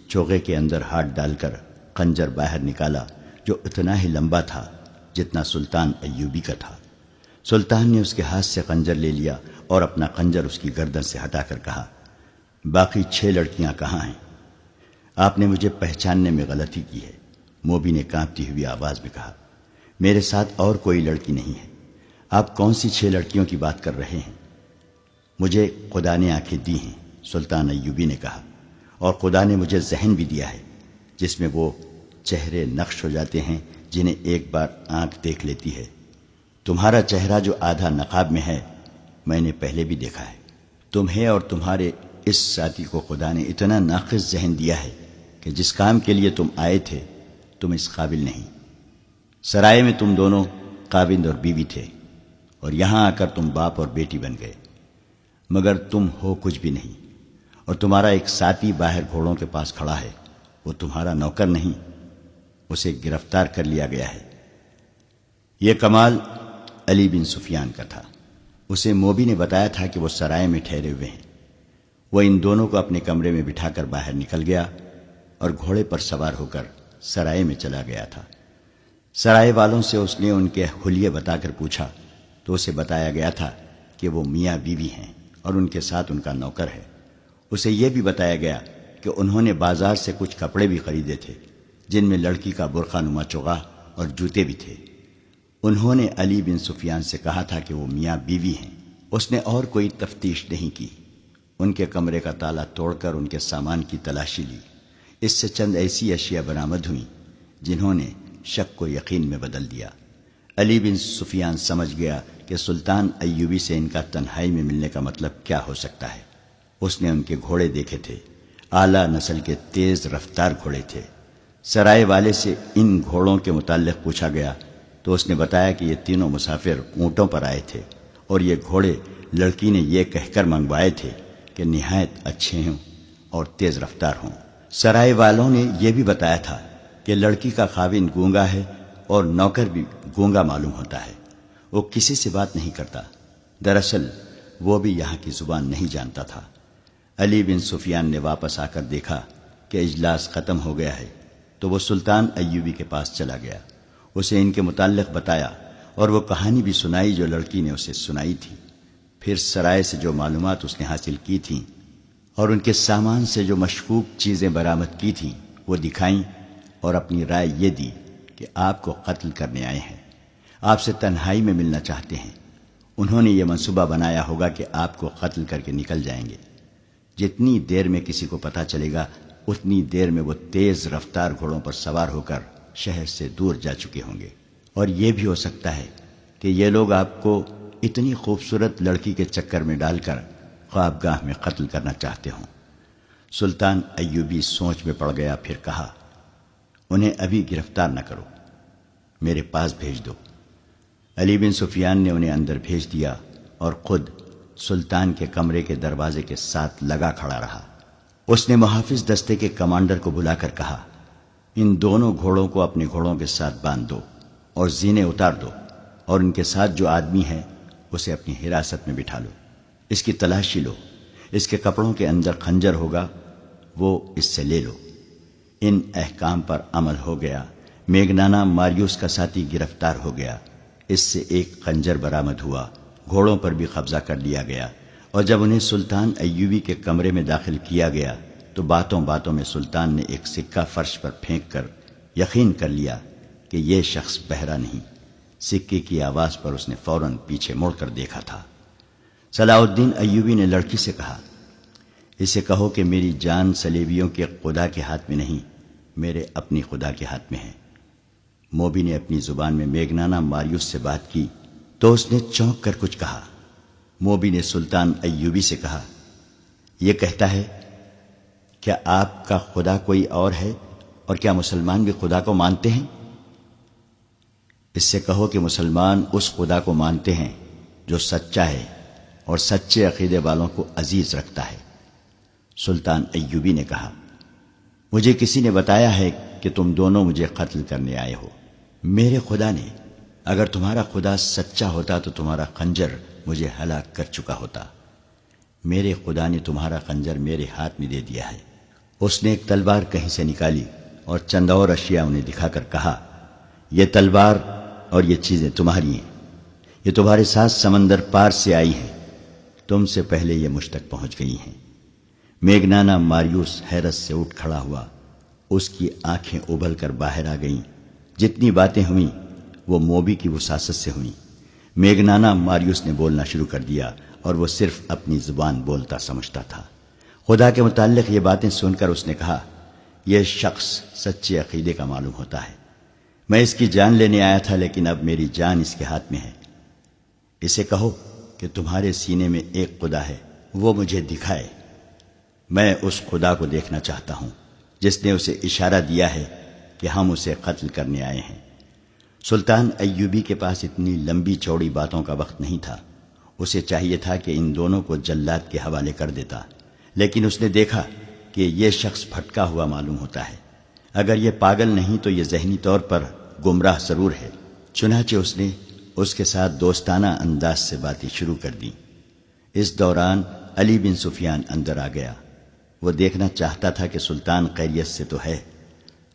چوغے کے اندر ہاتھ ڈال کر خنجر باہر نکالا، جو اتنا ہی لمبا تھا جتنا سلطان ایوبی کا تھا۔ سلطان نے اس کے ہاتھ سے خنجر لے لیا اور اپنا خنجر اس کی گردن سے ہٹا کر کہا، باقی 6 لڑکیاں کہاں ہیں؟ آپ نے مجھے پہچاننے میں غلطی کی ہے، موبی نے کانپتی ہوئی آواز میں کہا، میرے ساتھ اور کوئی لڑکی نہیں ہے۔ آپ کون سی 6 لڑکیوں کی بات کر رہے ہیں؟ مجھے خدا نے آنکھیں دی ہیں، سلطان ایوبی نے کہا، اور خدا نے مجھے ذہن بھی دیا ہے جس میں وہ چہرے نقش ہو جاتے ہیں جنہیں ایک بار آنکھ دیکھ لیتی ہے۔ تمہارا چہرہ جو آدھا نقاب میں ہے میں نے پہلے بھی دیکھا ہے۔ تمہیں اور تمہارے اس ساتھی کو خدا نے اتنا ناقص ذہن دیا ہے کہ جس کام کے لیے تم آئے تھے تم اس قابل نہیں۔ سرائے میں تم دونوں خاوند اور بیوی تھے اور یہاں آ کر تم باپ اور بیٹی بن گئے، مگر تم ہو کچھ بھی نہیں، اور تمہارا ایک ساتھی باہر گھوڑوں کے پاس کھڑا ہے، وہ تمہارا نوکر نہیں، اسے گرفتار کر لیا گیا ہے۔ یہ کمال علی بن سفیان کا تھا۔ اسے موبی نے بتایا تھا کہ وہ سرائے میں ٹھہرے ہوئے ہیں۔ وہ ان دونوں کو اپنے کمرے میں بٹھا کر باہر نکل گیا اور گھوڑے پر سوار ہو کر سرائے میں چلا گیا تھا۔ سرائے والوں سے اس نے ان کے حلیے بتا کر پوچھا تو اسے بتایا گیا تھا کہ وہ میاں بیوی ہیں اور ان کے ساتھ ان کا نوکر ہے۔ اسے یہ بھی بتایا گیا کہ انہوں نے بازار سے کچھ کپڑے بھی خریدے تھے جن میں لڑکی کا برقع نما چوغا اور جوتے بھی تھے۔ انہوں نے علی بن سفیان سے کہا تھا کہ وہ میاں بیوی ہیں۔ اس نے اور کوئی تفتیش نہیں کی۔ ان کے کمرے کا تالا توڑ کر ان کے سامان کی تلاشی لی۔ اس سے چند ایسی اشیاء برآمد ہوئیں جنہوں نے شک کو یقین میں بدل دیا۔ علی بن سفیان سمجھ گیا کہ سلطان ایوبی سے ان کا تنہائی میں ملنے کا مطلب کیا ہو سکتا ہے۔ اس نے ان کے گھوڑے دیکھے تھے، اعلیٰ نسل کے تیز رفتار گھوڑے تھے۔ سرائے والے سے ان گھوڑوں کے متعلق پوچھا گیا تو اس نے بتایا کہ یہ تینوں مسافر اونٹوں پر آئے تھے اور یہ گھوڑے لڑکی نے یہ کہہ کر منگوائے تھے کہ نہایت اچھے ہوں اور تیز رفتار ہوں۔ سرائے والوں نے یہ بھی بتایا تھا کہ لڑکی کا خاوند گونگا ہے اور نوکر بھی گونگا معلوم ہوتا ہے، وہ کسی سے بات نہیں کرتا۔ دراصل وہ بھی یہاں کی زبان نہیں جانتا تھا۔ علی بن سفیان نے واپس آ کر دیکھا کہ اجلاس ختم ہو گیا ہے تو وہ سلطان ایوبی کے پاس چلا گیا، اسے ان کے متعلق بتایا اور وہ کہانی بھی سنائی جو لڑکی نے اسے سنائی تھی۔ پھر سرائے سے جو معلومات اس نے حاصل کی تھیں اور ان کے سامان سے جو مشکوک چیزیں برآمد کی تھیں وہ دکھائیں اور اپنی رائے یہ دی کہ آپ کو قتل کرنے آئے ہیں، آپ سے تنہائی میں ملنا چاہتے ہیں۔ انہوں نے یہ منصوبہ بنایا ہوگا کہ آپ کو قتل کر کے نکل جائیں گے۔ جتنی دیر میں کسی کو پتہ چلے گا اتنی دیر میں وہ تیز رفتار گھوڑوں پر سوار ہو کر شہر سے دور جا چکے ہوں گے، اور یہ بھی ہو سکتا ہے کہ یہ لوگ آپ کو اتنی خوبصورت لڑکی کے چکر میں ڈال کر خوابگاہ میں قتل کرنا چاہتے ہوں۔ سلطان ایوبی سوچ میں پڑ گیا، پھر کہا انہیں ابھی گرفتار نہ کرو، میرے پاس بھیج دو۔ علی بن سفیان نے انہیں اندر بھیج دیا اور خود سلطان کے کمرے کے دروازے کے ساتھ لگا کھڑا رہا۔ اس نے محافظ دستے کے کمانڈر کو بلا کر کہا ان دونوں گھوڑوں کو اپنے گھوڑوں کے ساتھ باندھ دو اور زینے اتار دو، اور ان کے ساتھ جو آدمی ہے اسے اپنی حراست میں بٹھا لو، اس کی تلاشی لو، اس کے کپڑوں کے اندر خنجر ہوگا وہ اس سے لے لو۔ ان احکام پر عمل ہو گیا۔ میگنانا ماریوس کا ساتھی گرفتار ہو گیا، اس سے ایک خنجر برآمد ہوا، گھوڑوں پر بھی قبضہ کر لیا گیا، اور جب انہیں سلطان ایوبی کے کمرے میں داخل کیا گیا تو باتوں باتوں میں سلطان نے ایک سکہ فرش پر پھینک کر یقین کر لیا کہ یہ شخص بہرا نہیں۔ سکے کی آواز پر اس نے فوراً پیچھے مڑ کر دیکھا تھا۔ صلاح الدین ایوبی نے لڑکی سے کہا اسے کہو کہ میری جان صلیبیوں کے خدا کے ہاتھ میں نہیں، میرے اپنی خدا کے ہاتھ میں ہے۔ موبی نے اپنی زبان میں میگنانا ماریوس سے بات کی تو اس نے چونک کر کچھ کہا۔ موبی نے سلطان ایوبی سے کہا یہ کہتا ہے کیا آپ کا خدا کوئی اور ہے، اور کیا مسلمان بھی خدا کو مانتے ہیں؟ اس سے کہو کہ مسلمان اس خدا کو مانتے ہیں جو سچا ہے اور سچے عقیدے والوں کو عزیز رکھتا ہے۔ سلطان ایوبی نے کہا مجھے کسی نے بتایا ہے کہ تم دونوں مجھے قتل کرنے آئے ہو۔ میرے خدا نے، اگر تمہارا خدا سچا ہوتا تو تمہارا خنجر مجھے ہلاک کر چکا ہوتا۔ میرے خدا نے تمہارا خنجر میرے ہاتھ میں دے دیا ہے۔ اس نے ایک تلوار کہیں سے نکالی اور چند اور اشیاء انہیں دکھا کر کہا یہ تلوار اور یہ چیزیں تمہاری ہیں، یہ تمہارے ساتھ سمندر پار سے آئی ہیں، تم سے پہلے یہ مجھ تک پہنچ گئی ہیں۔ میگنانا ماریوس حیرت سے اٹھ کھڑا ہوا، اس کی آنکھیں ابل کر باہر آ گئیں۔ جتنی باتیں ہوئیں وہ موبی کی وساست سے ہوئیں۔ میگنانا ماریوس نے بولنا شروع کر دیا اور وہ صرف اپنی زبان بولتا سمجھتا تھا۔ خدا کے متعلق یہ باتیں سن کر اس نے کہا یہ شخص سچے عقیدے کا معلوم ہوتا ہے۔ میں اس کی جان لینے آیا تھا، لیکن اب میری جان اس کے ہاتھ میں ہے۔ اسے کہو کہ تمہارے سینے میں ایک خدا ہے، وہ مجھے دکھائے۔ میں اس خدا کو دیکھنا چاہتا ہوں جس نے اسے اشارہ دیا ہے کہ ہم اسے قتل کرنے آئے ہیں۔ سلطان ایوبی کے پاس اتنی لمبی چوڑی باتوں کا وقت نہیں تھا۔ اسے چاہیے تھا کہ ان دونوں کو جلاد کے حوالے کر دیتا، لیکن اس نے دیکھا کہ یہ شخص بھٹکا ہوا معلوم ہوتا ہے۔ اگر یہ پاگل نہیں تو یہ ذہنی طور پر گمراہ ضرور ہے۔ چنانچہ اس نے اس کے ساتھ دوستانہ انداز سے باتیں شروع کر دیں۔ اس دوران علی بن سفیان اندر آ گیا۔ وہ دیکھنا چاہتا تھا کہ سلطان خیریت سے تو ہے۔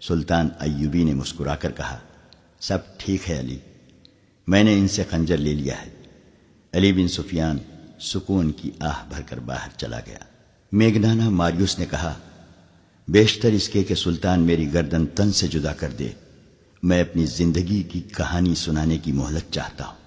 سلطان ایوبی نے مسکرا کر کہا، سب ٹھیک ہے علی، میں نے ان سے خنجر لے لیا ہے۔ علی بن سفیان سکون کی آہ بھر کر باہر چلا گیا۔ میگنانا ماریوس نے کہا، بیشتر اس کے کہ سلطان میری گردن تن سے جدا کر دے، میں اپنی زندگی کی کہانی سنانے کی مہلت چاہتا ہوں۔